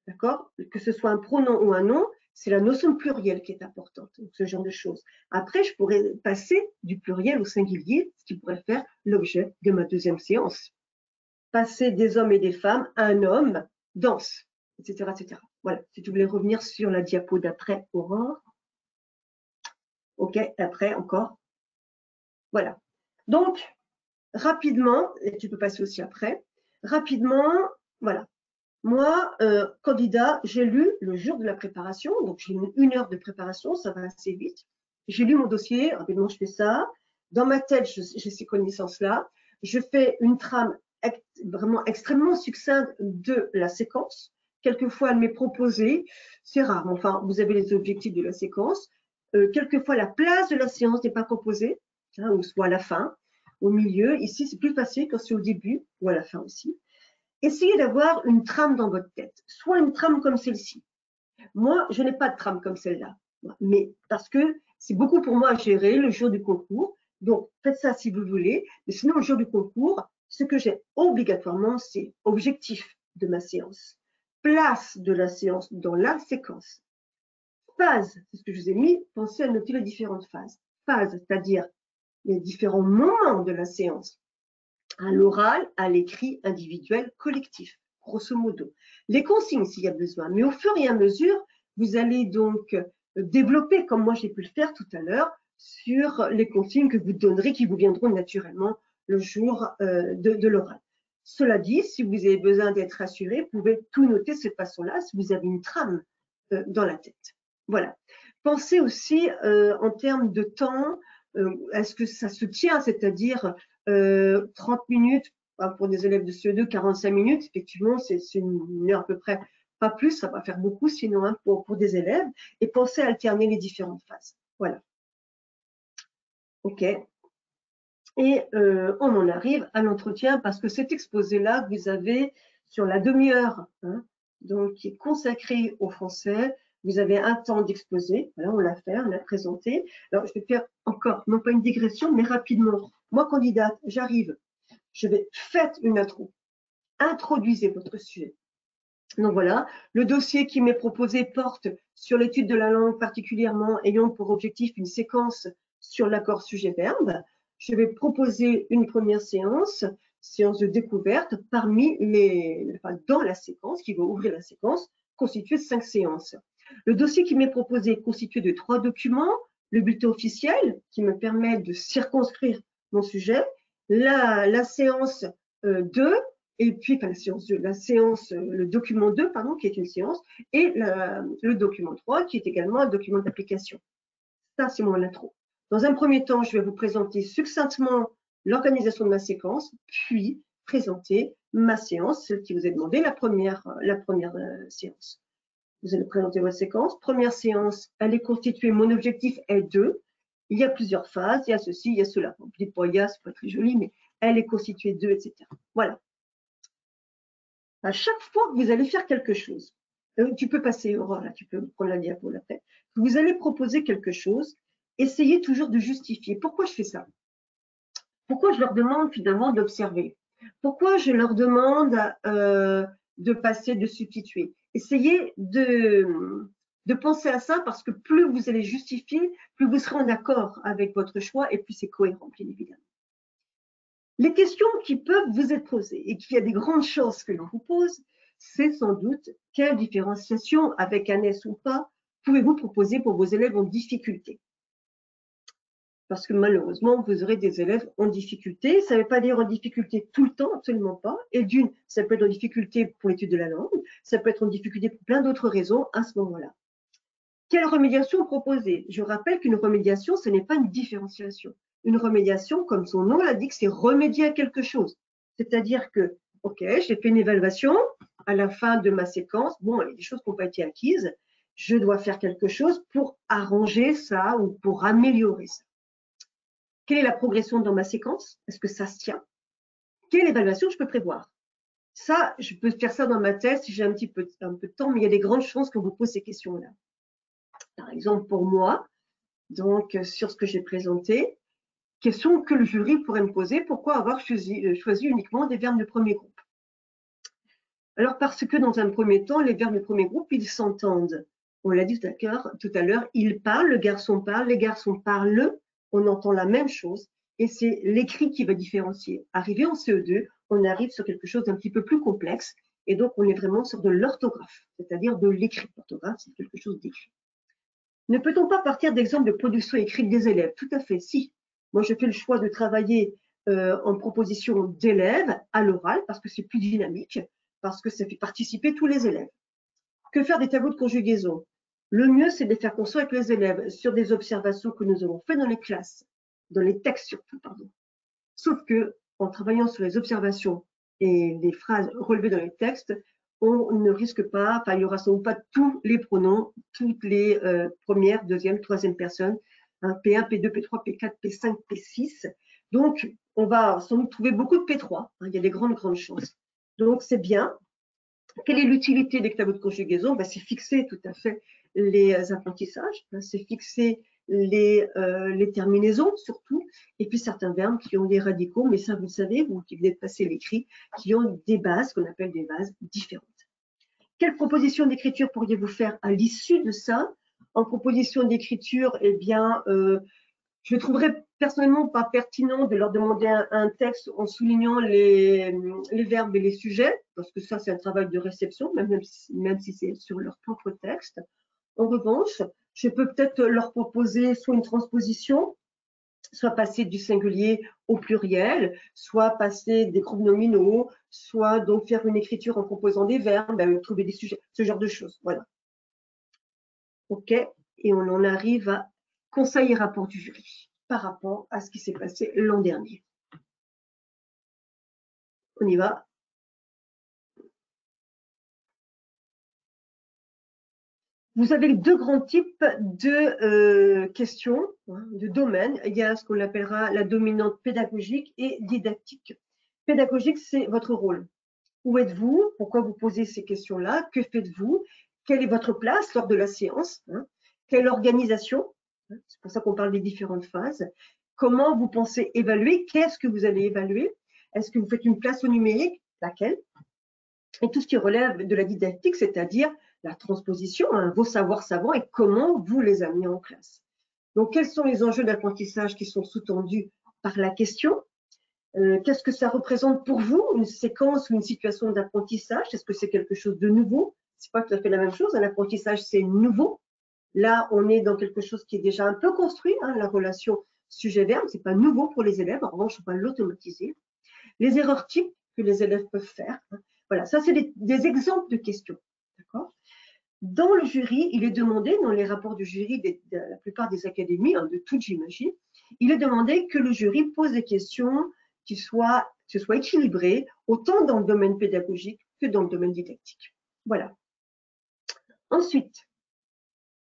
D'accord? Que ce soit un pronom ou un nom, c'est la notion de pluriel qui est importante, donc ce genre de choses. Après, je pourrais passer du pluriel au singulier, ce qui pourrait faire l'objet de ma deuxième séance. Passer des hommes et des femmes à un homme danse, etc., etc. Voilà, si tu voulais revenir sur la diapo d'après, Aurore. OK, après encore. Voilà. Donc, rapidement, et tu peux passer aussi après, rapidement, voilà. Moi, candidat, j'ai lu le jour de la préparation, donc j'ai une heure de préparation, ça va assez vite. J'ai lu mon dossier, rapidement je fais ça. Dans ma tête, j'ai ces connaissances-là. Je fais une trame vraiment extrêmement succincte de la séquence. Quelquefois, elle m'est proposée, c'est rare, mais enfin, vous avez les objectifs de la séquence. Quelquefois, la place de la séance n'est pas proposée, hein, ou soit à la fin, au milieu. Ici, c'est plus facile quand c'est au début ou à la fin aussi. Essayez d'avoir une trame dans votre tête, soit une trame comme celle-ci. Moi, je n'ai pas de trame comme celle-là, mais parce que c'est beaucoup pour moi à gérer le jour du concours. Donc, faites ça si vous voulez. Mais sinon, le jour du concours, ce que j'ai obligatoirement, c'est objectif de ma séance, place de la séance dans la séquence, phase, c'est ce que je vous ai mis, pensez à noter les différentes phases. Phase, c'est-à-dire les différents moments de la séance. À l'oral, à l'écrit, individuel, collectif, grosso modo. Les consignes s'il y a besoin, mais au fur et à mesure, vous allez donc développer, comme moi j'ai pu le faire tout à l'heure, sur les consignes que vous donnerez, qui vous viendront naturellement le jour de l'oral. Cela dit, si vous avez besoin d'être rassuré, vous pouvez tout noter de cette façon-là, si vous avez une trame dans la tête. Voilà. Pensez aussi en termes de temps, est-ce que ça se tient, c'est-à-dire 30 minutes pour des élèves de CE2, 45 minutes, effectivement, c'est une heure à peu près Pas plus, ça va faire beaucoup sinon hein, pour des élèves. Et pensez à alterner les différentes phases. Voilà. OK. Et on en arrive à l'entretien parce que cet exposé-là que vous avez sur la demi-heure, hein, donc qui est consacré au français, vous avez un temps d'exposé. Voilà, on l'a fait, on l'a présenté. Alors, je vais faire encore, non pas une digression, mais rapidement. Moi, candidate, j'arrive. Je vais faire une intro. Introduisez votre sujet. Donc voilà, le dossier qui m'est proposé porte sur l'étude de la langue, particulièrement ayant pour objectif une séquence sur l'accord sujet-verbe. Je vais proposer une première séance de découverte parmi dans la séquence, qui va ouvrir la séquence, constituée de 5 séances. Le dossier qui m'est proposé est constitué de 3 documents, le bulletin officiel qui me permet de circonscrire mon sujet, la séance 2, et puis le document 2, pardon, qui est une séance, et le document 3, qui est également un document d'application. Ça, c'est mon intro. Dans un premier temps, je vais vous présenter succinctement l'organisation de ma séquence, puis présenter ma séance, celle qui vous est demandée, la première séance. Vous allez présenter votre séquence. Première séance, elle est constituée, mon objectif est 2. Il y a plusieurs phases, il y a ceci, il y a cela. Bon, dites pas il y a, c'est pas très joli, mais elle est constituée de 2, etc. Voilà. À chaque fois que vous allez faire quelque chose, tu peux passer, Aurore, là, tu peux prendre la diapo après, vous allez proposer quelque chose, essayez toujours de justifier. Pourquoi je fais ça? Pourquoi je leur demande finalement d'observer? Pourquoi je leur demande de passer, de substituer? Essayez de penser à ça parce que plus vous allez justifier, plus vous serez en accord avec votre choix et plus c'est cohérent, bien évidemment. Les questions qui peuvent vous être posées et qu'il y a des grandes chances que l'on vous pose, c'est sans doute quelle différenciation, avec un S ou pas, pouvez-vous proposer pour vos élèves en difficulté? Parce que malheureusement, vous aurez des élèves en difficulté. Ça ne veut pas dire en difficulté tout le temps, absolument pas. Et d'une, ça peut être en difficulté pour l'étude de la langue, ça peut être en difficulté pour plein d'autres raisons à ce moment-là. Quelle remédiation proposer? Je rappelle qu'une remédiation, ce n'est pas une différenciation. Une remédiation, comme son nom l'indique, c'est remédier à quelque chose. C'est-à-dire que, OK, j'ai fait une évaluation à la fin de ma séquence. Bon, il y a des choses qui n'ont pas été acquises. Je dois faire quelque chose pour arranger ça ou pour améliorer ça. Quelle est la progression dans ma séquence? Est-ce que ça se tient? Quelle évaluation je peux prévoir? Ça, je peux faire ça dans ma thèse si j'ai un peu de temps, mais il y a des grandes chances qu'on vous pose ces questions-là. Par exemple, pour moi, donc sur ce que j'ai présenté, question que le jury pourrait me poser, pourquoi avoir choisi uniquement des verbes de premier groupe? Alors parce que dans un premier temps, les verbes de premier groupe, ils s'entendent. On l'a dit tout à l'heure, ils parlent, le garçon parle, les garçons parlent, on entend la même chose, et c'est l'écrit qui va différencier. Arrivé en CE2, on arrive sur quelque chose d'un petit peu plus complexe, et donc on est vraiment sur de l'orthographe, c'est-à-dire de l'écrit. L'orthographe, c'est quelque chose d'écrit. Ne peut-on pas partir d'exemples de production écrite des élèves? Tout à fait, si. Moi, je fais le choix de travailler en proposition d'élèves à l'oral parce que c'est plus dynamique, parce que ça fait participer tous les élèves. Que faire des tableaux de conjugaison? Le mieux, c'est de les faire construire avec les élèves sur des observations que nous avons faites dans les classes, dans les textes surtout, pardon. Sauf que, en travaillant sur les observations et les phrases relevées dans les textes, on ne risque pas, enfin, il n'y aura sans doute pas tous les pronoms, toutes les premières, deuxième, troisième personnes, hein, P1, P2, P3, P4, P5, P6. Donc, on va sans doute trouver beaucoup de P3. Hein, il y a des grandes chances. Donc, c'est bien. Quelle est l'utilité des tableaux de conjugaison? Ben, c'est fixer tout à fait les apprentissages, hein, c'est fixer les terminaisons surtout, et puis certains verbes qui ont des radicaux, mais ça vous le savez, vous qui venez de passer l'écrit, qui ont des bases qu'on appelle des bases différentes. Quelle proposition d'écriture pourriez-vous faire à l'issue de ça? En proposition d'écriture, eh bien, je trouverais personnellement pas pertinent de leur demander un texte en soulignant les verbes et les sujets, parce que ça, c'est un travail de réception, même si c'est sur leur propre texte. En revanche, je peux peut-être leur proposer soit une transposition, soit passer du singulier au pluriel, soit passer des groupes nominaux, soit donc faire une écriture en proposant des verbes, trouver des sujets, ce genre de choses. Voilà. OK. Et on en arrive à conseil et rapport du jury par rapport à ce qui s'est passé l'an dernier. On y va. Vous avez deux grands types de questions, hein, de domaines. Il y a ce qu'on appellera la dominante pédagogique et didactique. Pédagogique, c'est votre rôle. Où êtes-vous? Pourquoi vous posez ces questions-là? Que faites-vous? Quelle est votre place lors de la séance? Quelle organisation? C'est pour ça qu'on parle des différentes phases. Comment vous pensez évaluer? Qu'est-ce que vous allez évaluer? Est-ce que vous faites une place au numérique? Laquelle? Et tout ce qui relève de la didactique, c'est-à-dire la transposition, vos savoirs savants et comment vous les amenez en classe. Donc, quels sont les enjeux d'apprentissage qui sont sous-tendus par la question? Qu'est-ce que ça représente pour vous, une séquence ou une situation d'apprentissage? Est-ce que c'est quelque chose de nouveau? C'est pas tout à fait la même chose. Un apprentissage, c'est nouveau. Là, on est dans quelque chose qui est déjà un peu construit, la relation sujet-verbe. C'est pas nouveau pour les élèves. En revanche, on va l'automatiser. Les erreurs types que les élèves peuvent faire. Voilà, ça, c'est des exemples de questions. D'accord? Dans le jury, il est demandé, dans les rapports du jury de la plupart des académies, de toutes, j'imagine, il est demandé que le jury pose des questions qui soient équilibrées, autant dans le domaine pédagogique que dans le domaine didactique. Voilà. Ensuite,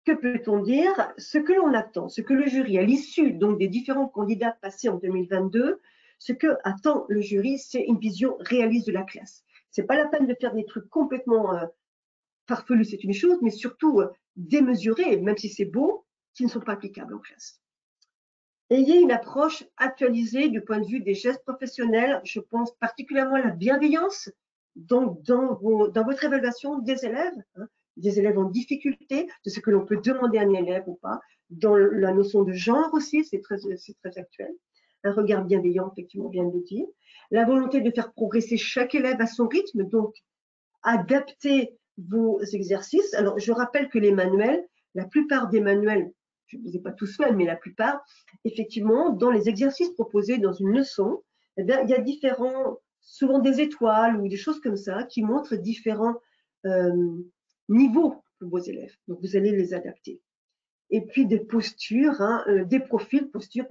que peut-on dire? Ce que l'on attend, ce que le jury, à l'issue donc des différents candidats passés en 2022, ce que attend le jury, c'est une vision réaliste de la classe. C'est pas la peine de faire des trucs complètement farfelus, c'est une chose, mais surtout démesurés, même si c'est beau, qui ne sont pas applicables en classe. Ayez une approche actualisée du point de vue des gestes professionnels. Je pense particulièrement à la bienveillance donc dans votre évaluation des élèves en difficulté, de ce que l'on peut demander à un élève ou pas, dans la notion de genre aussi, c'est très actuel. Un regard bienveillant, effectivement, vient de le dire. La volonté de faire progresser chaque élève à son rythme, donc adapter vos exercices. Alors, je rappelle que les manuels, la plupart des manuels, je ne les ai pas tous faits, mais la plupart, effectivement, dans les exercices proposés dans une leçon, eh bien, il y a souvent des étoiles ou des choses comme ça qui montrent différents niveaux pour vos élèves. Donc, vous allez les adapter. Et puis, des postures, des profils, postures,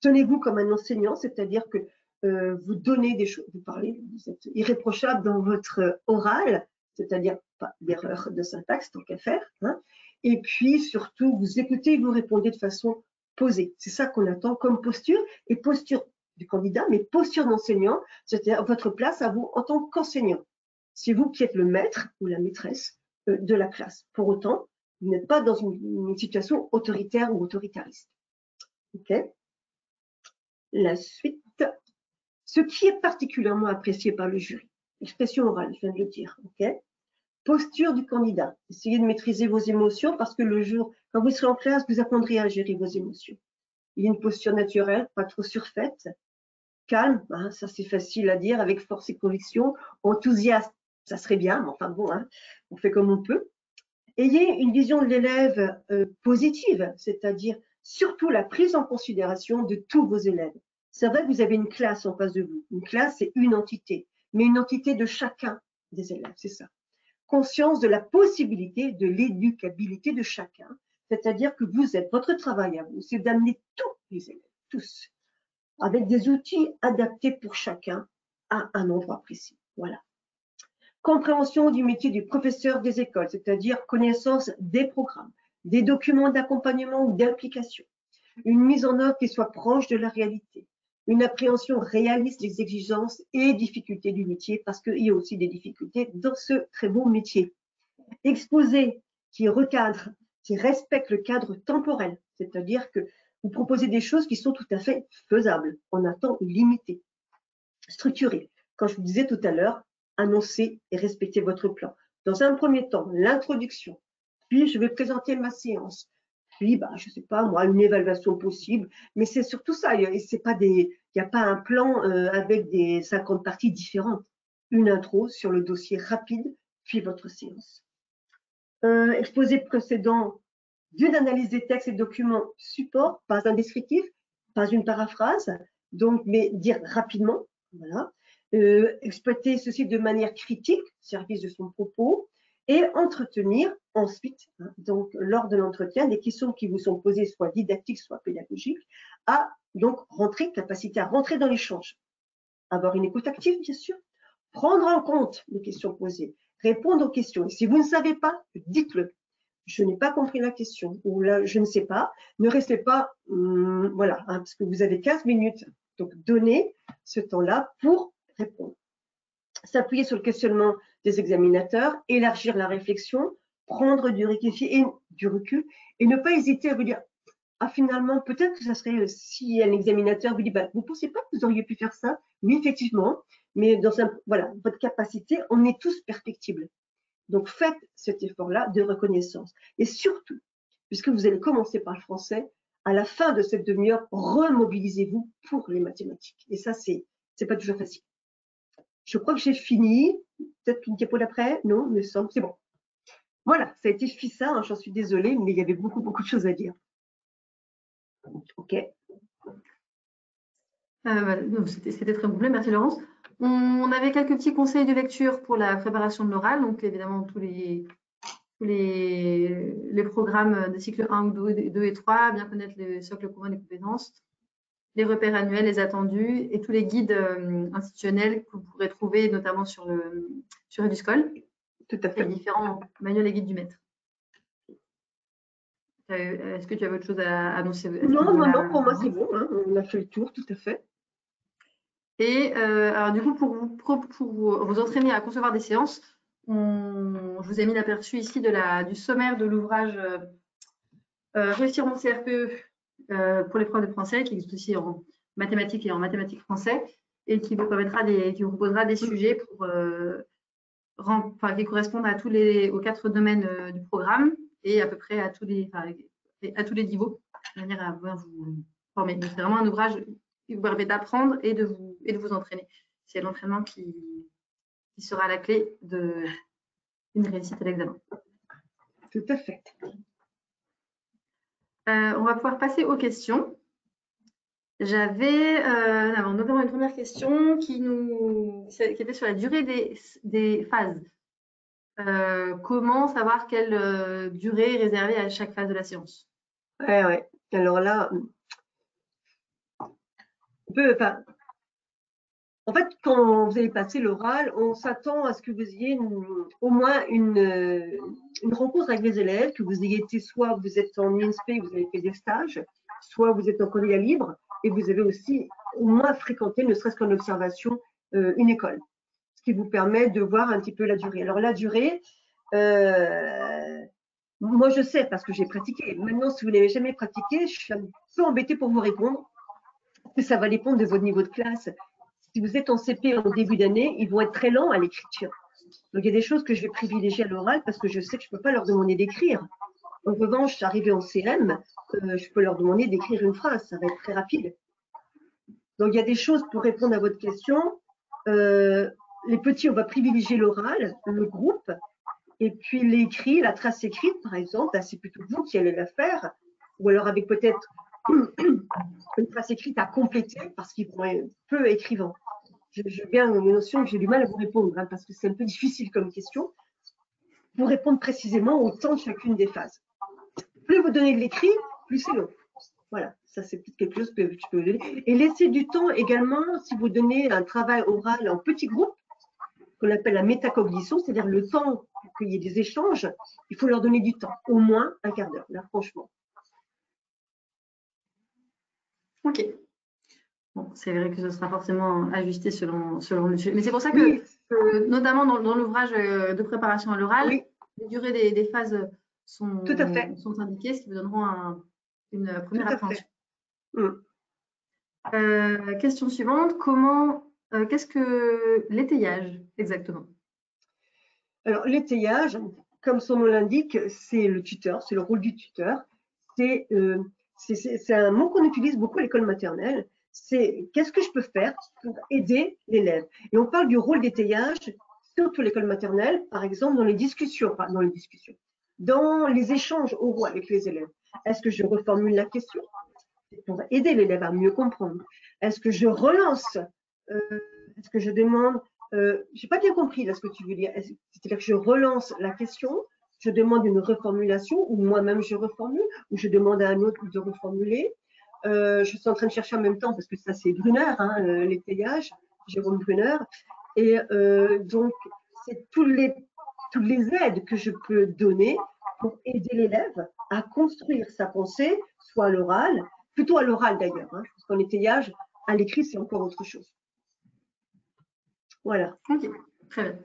tenez-vous comme un enseignant, c'est-à-dire que vous donnez des choses, vous parlez, vous êtes irréprochable dans votre oral, c'est-à-dire pas d'erreur de syntaxe, tant qu'à faire. Et puis, surtout, vous écoutez et vous répondez de façon posée. C'est ça qu'on attend comme posture, et posture du candidat, mais posture d'enseignant, c'est-à-dire votre place à vous en tant qu'enseignant. C'est vous qui êtes le maître ou la maîtresse de la classe. Pour autant, vous n'êtes pas dans une situation autoritaire ou autoritariste. OK? La suite. Ce qui est particulièrement apprécié par le jury, expression orale, je viens de le dire, ok? Posture du candidat. Essayez de maîtriser vos émotions parce que le jour, quand vous serez en classe, vous apprendrez à gérer vos émotions. Il y a une posture naturelle, pas trop surfaite, calme, ça c'est facile à dire, avec force et conviction, enthousiaste, ça serait bien, mais enfin bon, on fait comme on peut. Ayez une vision de l'élève positive, c'est-à-dire surtout la prise en considération de tous vos élèves. C'est vrai que vous avez une classe en face de vous. Une classe, c'est une entité, mais une entité de chacun des élèves, c'est ça. Conscience de la possibilité de l'éducabilité de chacun, c'est-à-dire que votre travail à vous, c'est d'amener tous les élèves, tous, avec des outils adaptés pour chacun à un endroit précis. Voilà. Compréhension du métier du professeur des écoles, c'est-à-dire connaissance des programmes, des documents d'accompagnement ou d'implication, une mise en œuvre qui soit proche de la réalité, une appréhension réaliste des exigences et difficultés du métier, parce qu'il y a aussi des difficultés dans ce très beau métier. Exposé qui recadre, qui respecte le cadre temporel, c'est-à-dire que vous proposez des choses qui sont tout à fait faisables en un temps limité. Structuré, quand je vous disais tout à l'heure, annoncer et respecter votre plan. Dans un premier temps, l'introduction, puis je vais présenter ma séance, puis je ne sais pas moi, une évaluation possible, mais c'est surtout ça, il n'y a pas un plan avec des 50 parties différentes. Une intro sur le dossier rapide, puis votre séance. Exposé précédent d'une analyse des textes et documents support, pas un descriptif, pas une paraphrase, donc, mais dire rapidement, voilà. Exploiter ceci de manière critique, service de son propos, et entretenir ensuite, donc lors de l'entretien, des questions qui vous sont posées, soit didactiques, soit pédagogiques, à donc capacité à rentrer dans l'échange. Avoir une écoute active, bien sûr, prendre en compte les questions posées, répondre aux questions. Et si vous ne savez pas, dites-le. je n'ai pas compris la question, ou là, je ne sais pas, ne restez pas, voilà, hein, parce que vous avez 15 minutes, donc donnez ce temps-là pour répondre. S'appuyer sur le questionnement des examinateurs, élargir la réflexion, prendre du recul et ne pas hésiter à vous dire, ah finalement, peut-être que ça serait, si un examinateur vous dit, bah, vous ne pensez pas que vous auriez pu faire ça? Oui, effectivement, mais dans voilà, votre capacité, on est tous perfectibles. Donc, faites cet effort-là de reconnaissance. Et surtout, puisque vous allez commencer par le français, à la fin de cette demi-heure, remobilisez-vous pour les mathématiques. Et ça, c'est pas toujours facile. Je crois que j'ai fini. Peut-être une diapo d'après? Non, il me semble. C'est bon. Voilà, ça a été succinct, hein, j'en suis désolée, mais il y avait beaucoup, beaucoup de choses à dire. OK. C'était très complet, merci Laurence. On avait quelques petits conseils de lecture pour la préparation de l'oral, donc évidemment tous les programmes des cycles 1 ou 2 et 3, bien connaître le socle commun des compétences, les repères annuels, les attendus et tous les guides institutionnels que vous pourrez trouver notamment sur Eduscol. Tout à fait. Les différents manuels et guides du maître. Est-ce que tu as autre chose à annoncer? Non, pour moi c'est bon, hein, on a fait le tour, tout à fait. Et alors du coup, pour vous entraîner à concevoir des séances, je vous ai mis l'aperçu ici du sommaire de l'ouvrage Réussir mon CRPE pour l'épreuve de français, qui existe aussi en mathématiques et en mathématiques français, et qui vous proposera des sujets qui correspondent à aux 4 domaines du programme et à peu près à tous les niveaux, de manière à vous former. Donc, c'est vraiment un ouvrage qui vous permet d'apprendre et de vous entraîner. C'est l'entraînement qui sera la clé d'une réussite à l'examen. Tout à fait. On va pouvoir passer aux questions. J'avais notamment une première question qui était sur la durée des phases. Comment savoir quelle durée est réservée à chaque phase de la séance? Ouais. Alors là, en fait, quand vous allez passer l'oral, on s'attend à ce que vous ayez au moins une rencontre avec les élèves, que vous ayez été, soit vous êtes en INSP, vous avez fait des stages, soit vous êtes en candidat libre, et vous avez aussi au moins fréquenté, ne serait-ce qu'en observation, une école, ce qui vous permet de voir un petit peu la durée. Alors la durée, moi je sais parce que j'ai pratiqué. Maintenant, si vous n'avez jamais pratiqué, je suis un peu embêtée pour vous répondre, parce que ça va dépendre de votre niveau de classe. Si vous êtes en CP en début d'année, ils vont être très lents à l'écriture. Donc, il y a des choses que je vais privilégier à l'oral parce que je sais que je ne peux pas leur demander d'écrire. En revanche, arrivé en CM, je peux leur demander d'écrire une phrase. Ça va être très rapide. Donc, il y a des choses pour répondre à votre question. Les petits, on va privilégier l'oral, le groupe. Et puis, l'écrit, la trace écrite, par exemple, c'est plutôt vous qui allez la faire. Ou alors avec peut-être une trace écrite à compléter parce qu'ils vont être peu écrivants. J'ai bien une notion que j'ai du mal à vous répondre hein, parce que c'est un peu difficile comme question. Pour répondre précisément au temps de chacune des phases. Plus vous donnez de l'écrit, plus c'est long. Voilà, ça c'est quelque chose que je peux vous donner. Et laissez du temps également si vous donnez un travail oral en petits groupes, qu'on appelle la métacognition, c'est-à-dire le temps qu'il y ait des échanges, il faut leur donner du temps, au moins un quart d'heure, là franchement. Ok. Bon, c'est vrai que ce sera forcément ajusté selon le sujet. Mais c'est pour ça que notamment dans l'ouvrage de préparation à l'oral, oui, les durées des phases sont indiquées, ce qui vous donneront une première appréhension. Question suivante, qu'est-ce que l'étayage exactement? Alors, l'étayage, comme son nom l'indique, c'est le tuteur, c'est le rôle du tuteur. C'est un mot qu'on utilise beaucoup à l'école maternelle. C'est qu'est-ce que je peux faire pour aider l'élève. Et on parle du rôle d'étayage, surtout à l'école maternelle, par exemple dans les discussions, dans les échanges oraux avec les élèves. Est-ce que je reformule la question pour aider l'élève à mieux comprendre? Est-ce que je relance? Est-ce que je demande? Je n'ai pas bien compris là ce que tu veux dire. C'est-à-dire que je relance la question, je demande une reformulation, ou moi-même je reformule, ou je demande à un autre de reformuler. Je suis en train de chercher en même temps, parce que ça c'est Brunner, hein, l'étayage, Jérôme Brunner. Et donc, c'est toutes les aides que je peux donner pour aider l'élève à construire sa pensée, soit à l'oral, plutôt à l'oral d'ailleurs, hein, parce qu'en étayage, à l'écrit, c'est encore autre chose. Voilà. Ok, très bien.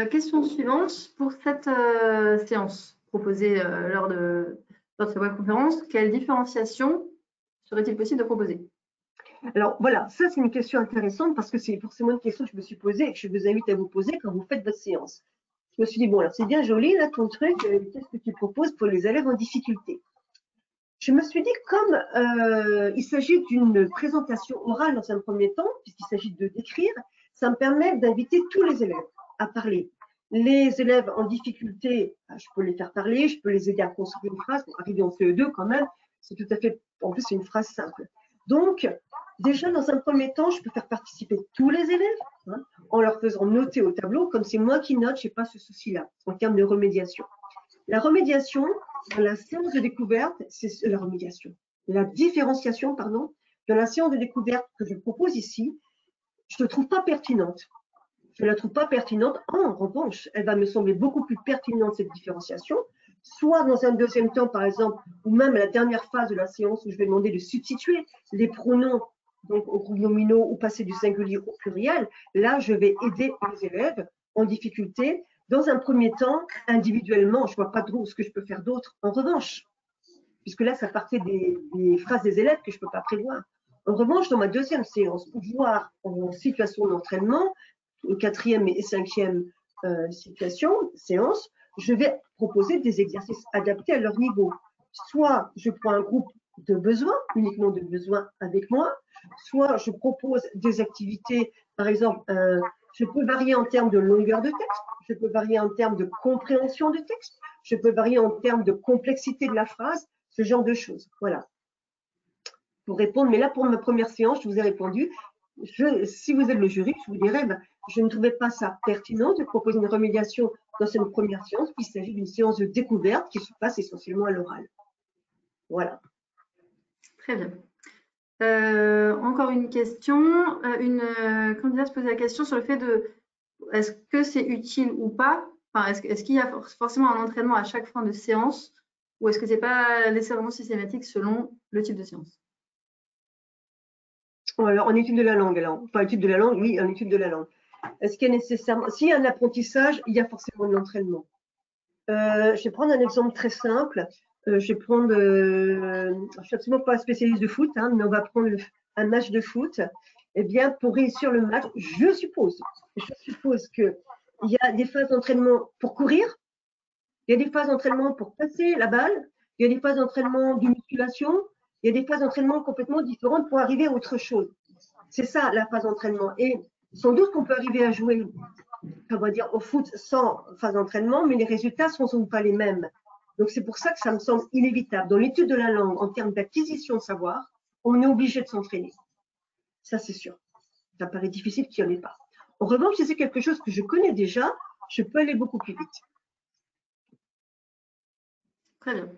Question suivante. Pour cette séance proposée lors de cette webconférence, quelle différenciation serait-il possible de proposer? Alors voilà, ça c'est une question intéressante parce que c'est forcément une question que je me suis posée et que je vous invite à vous poser quand vous faites votre séance. Je me suis dit, bon, alors c'est bien joli, là, ton truc, qu'est-ce que tu proposes pour les élèves en difficulté? Je me suis dit, comme il s'agit d'une présentation orale dans un premier temps, puisqu'il s'agit de décrire, ça me permet d'inviter tous les élèves à parler. Les élèves en difficulté, je peux les faire parler, je peux les aider à construire une phrase, pour arriver en CE2 quand même, c'est tout à fait, en plus c'est une phrase simple. Donc, déjà dans un premier temps, je peux faire participer tous les élèves, hein, en leur faisant noter au tableau, comme c'est moi qui note, je n'ai pas ce souci-là, en termes de remédiation. La remédiation, dans la séance de découverte, c'est la remédiation. La différenciation, pardon, dans la séance de découverte que je propose ici, je ne la trouve pas pertinente. Je ne la trouve pas pertinente. En revanche, elle va me sembler beaucoup plus pertinente, cette différenciation, soit dans un deuxième temps, par exemple, ou même à la dernière phase de la séance où je vais demander de substituer les pronoms donc aux nominaux ou passer du singulier au pluriel. Là, je vais aider les élèves en difficulté. Dans un premier temps, individuellement, je ne vois pas trop ce que je peux faire d'autre. En revanche, puisque là, ça partait des phrases des élèves que je ne peux pas prévoir. En revanche, dans ma deuxième séance, voire en situation d'entraînement, quatrième et cinquième séance, je vais proposer des exercices adaptés à leur niveau. Soit je prends un groupe de besoins, uniquement de besoins avec moi, soit je propose des activités, par exemple, je peux varier en termes de longueur de texte, je peux varier en termes de compréhension de texte, je peux varier en termes de complexité de la phrase, ce genre de choses. Voilà. Pour répondre, mais là, pour ma première séance, je vous ai répondu. Si vous êtes le jury, je vous dirais, je ne trouvais pas ça pertinent de proposer une remédiation dans cette première séance, puisqu'il s'agit d'une séance de découverte qui se passe essentiellement à l'oral. Voilà. Très bien. Encore une question. Une candidate se posait la question sur le fait de est-ce que c'est utile ou pas, enfin, est-ce qu'il y a forcément un entraînement à chaque fin de séance ou est-ce que ce n'est pas nécessairement systématique selon le type de séance? Alors, en étude de la langue, alors, enfin, étude de la langue, oui, en étude de la langue. Est-ce qu'il y a nécessairement, s'il y a un apprentissage, il y a forcément de l'entraînement. Je vais prendre un exemple très simple. Je vais prendre, je ne suis absolument pas spécialiste de foot, hein, mais on va prendre un match de foot. Eh bien, pour réussir le match, je suppose qu'il y a des phases d'entraînement pour courir, il y a des phases d'entraînement pour passer la balle, il y a des phases d'entraînement de musculation, il y a des phases d'entraînement complètement différentes pour arriver à autre chose. C'est ça la phase d'entraînement. Et sans doute qu'on peut arriver à jouer, on va dire, au foot sans phase d'entraînement, mais les résultats ne sont pas les mêmes. Donc c'est pour ça que ça me semble inévitable. Dans l'étude de la langue, en termes d'acquisition de savoir, on est obligé de s'entraîner. Ça, c'est sûr. Ça paraît difficile qu'il n'y en ait pas. En revanche, si c'est quelque chose que je connais déjà, je peux aller beaucoup plus vite. Très bien.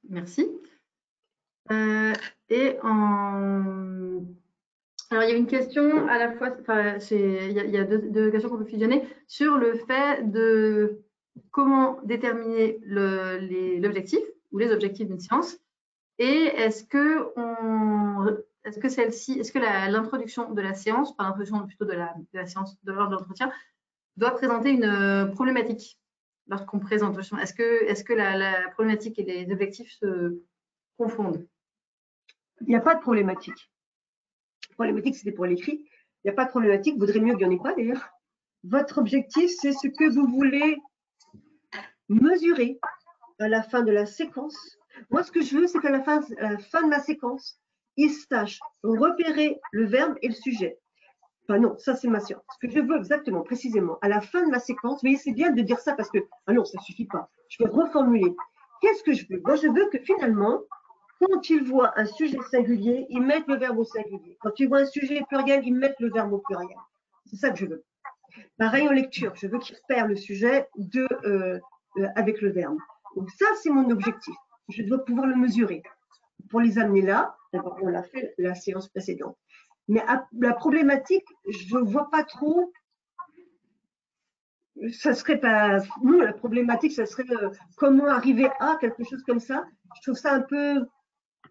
Merci. Alors, il y a une question à la fois, enfin, il y a deux questions qu'on peut fusionner sur le fait de comment déterminer l'objectif ou les objectifs d'une séance et est-ce que l'introduction de la séance, pas l'introduction plutôt de la séance de l'ordre de l'entretien, doit présenter une problématique lorsqu'on présente. Est-ce que la problématique et les objectifs se confondent? Il n'y a pas de problématique. Problématique, c'était pour l'écrit. Il n'y a pas de problématique. Vaudrait mieux qu'il n'y en ait pas d'ailleurs. Votre objectif, c'est ce que vous voulez mesurer à la fin de la séquence. Moi, ce que je veux, c'est qu'à la fin de la séquence, il sache repérer le verbe et le sujet. Enfin non, ça c'est ma science. Ce que je veux exactement, précisément, à la fin de la séquence, mais c'est bien de dire ça parce que, ah non, ça ne suffit pas. Je vais reformuler. Qu'est-ce que je veux? Moi, je veux que finalement, quand ils voient un sujet singulier, ils mettent le verbe au singulier. Quand ils voient un sujet pluriel, ils mettent le verbe au pluriel. C'est ça que je veux. Pareil en lecture, je veux qu'ils repèrent le sujet avec le verbe. Donc ça, c'est mon objectif. Je dois pouvoir le mesurer. Pour les amener là, d'abord, on l'a fait la séance précédente. Mais la problématique, je ne vois pas trop ça serait pas. Non, la problématique, ça serait comment arriver à quelque chose comme ça. Je trouve ça un peu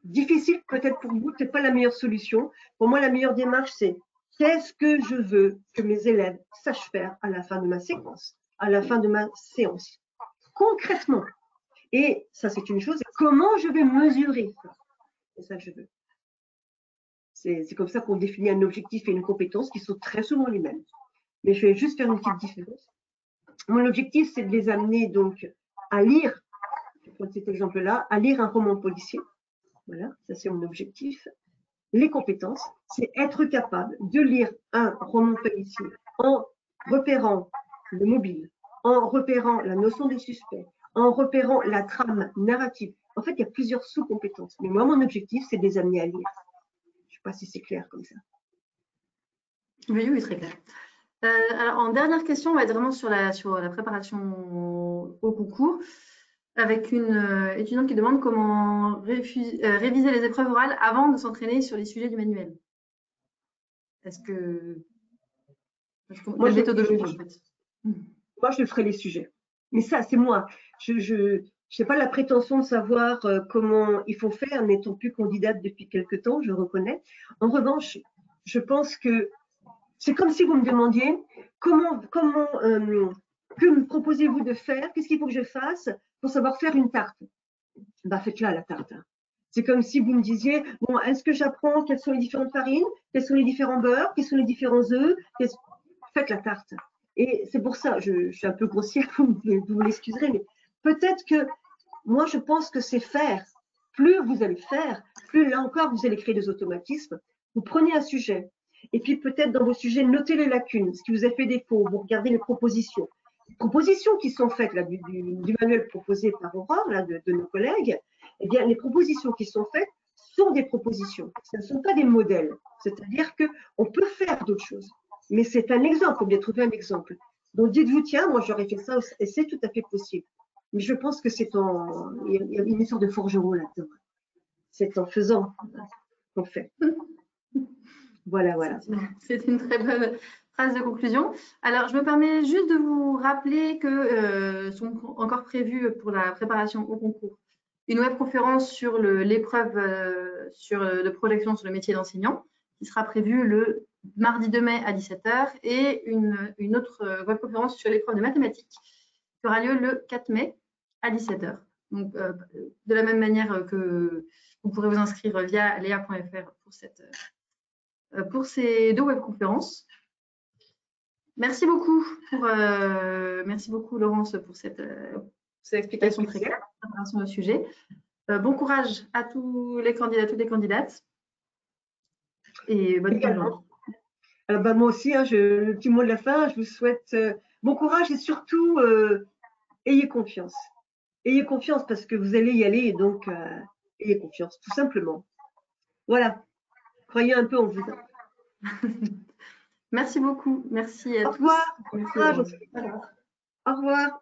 difficile, peut-être pour vous, c'est pas la meilleure solution. Pour moi, la meilleure démarche, c'est qu'est-ce que je veux que mes élèves sachent faire à la fin de ma séquence, à la fin de ma séance, concrètement. Et ça, c'est une chose. Comment je vais mesurer ça? C'est ça que je veux. C'est comme ça qu'on définit un objectif et une compétence qui sont très souvent les mêmes. Mais je vais juste faire une petite différence. Mon objectif, c'est de les amener donc à lire, je prends cet exemple-là, à lire un roman policier. Voilà, ça c'est mon objectif. Les compétences, c'est être capable de lire un roman policier en repérant le mobile, en repérant la notion des suspects, en repérant la trame narrative. En fait, il y a plusieurs sous-compétences. Mais moi, mon objectif, c'est de les amener à lire. Je ne sais pas si c'est clair comme ça. Oui, oui, très clair. Alors, en dernière question, on va être vraiment sur la préparation au concours, avec une étudiante qui demande comment réviser les épreuves orales avant de s'entraîner sur les sujets du manuel. Est-ce que Moi, quelle méthodologie en fait? Moi, je ferai les sujets. Mais ça, c'est moi. Je n'ai pas la prétention de savoir comment il faut faire, n'étant plus candidate depuis quelque temps, je reconnais. En revanche, je pense que c'est comme si vous me demandiez que me proposez-vous de faire, qu'est-ce qu'il faut que je fasse pour savoir faire une tarte. Bah, faites-la la tarte. C'est comme si vous me disiez, bon, est-ce que j'apprends quelles sont les différentes farines, quels sont les différents beurres, quels sont les différents œufs, faites la tarte. Et c'est pour ça, je suis un peu grossière, vous l'excuserez, mais peut-être que moi, je pense que c'est faire. Plus vous allez faire, plus là encore, vous allez créer des automatismes. Vous prenez un sujet, et puis peut-être dans vos sujets, notez les lacunes, ce qui vous a fait défaut, vous regardez les propositions. Les propositions qui sont faites là, du manuel proposé par Aurore, là, de nos collègues, eh bien, les propositions qui sont faites sont des propositions. Ce ne sont pas des modèles. C'est-à-dire qu'on peut faire d'autres choses. Mais c'est un exemple, il faut bien trouver un exemple. Donc dites-vous, tiens, moi j'aurais fait ça, et c'est tout à fait possible. Mais je pense que il y a une sorte de forgeron là-dedans. C'est en faisant qu'on fait. Voilà, voilà. C'est une très bonne phrase de conclusion. Alors, je me permets juste de vous rappeler que sont encore prévues pour la préparation au concours une webconférence sur l'épreuve de projection sur le métier d'enseignant qui sera prévue le mardi 2 mai à 17 h et une autre webconférence sur l'épreuve de mathématiques qui aura lieu le 4 mai à 17 h. Donc, de la même manière que vous pourrez vous inscrire via lea.fr pour ces deux webconférences. Merci beaucoup, Laurence, pour cette explication très claire sur le sujet. Bon courage à tous les candidats, toutes les candidates. Et bonne fin de journée. Alors, moi aussi, le petit mot de la fin, je vous souhaite bon courage et surtout, ayez confiance. Ayez confiance parce que vous allez y aller et donc, ayez confiance, tout simplement. Voilà. Croyez un peu en vous. Merci beaucoup. Merci à tous. Au revoir. Au revoir.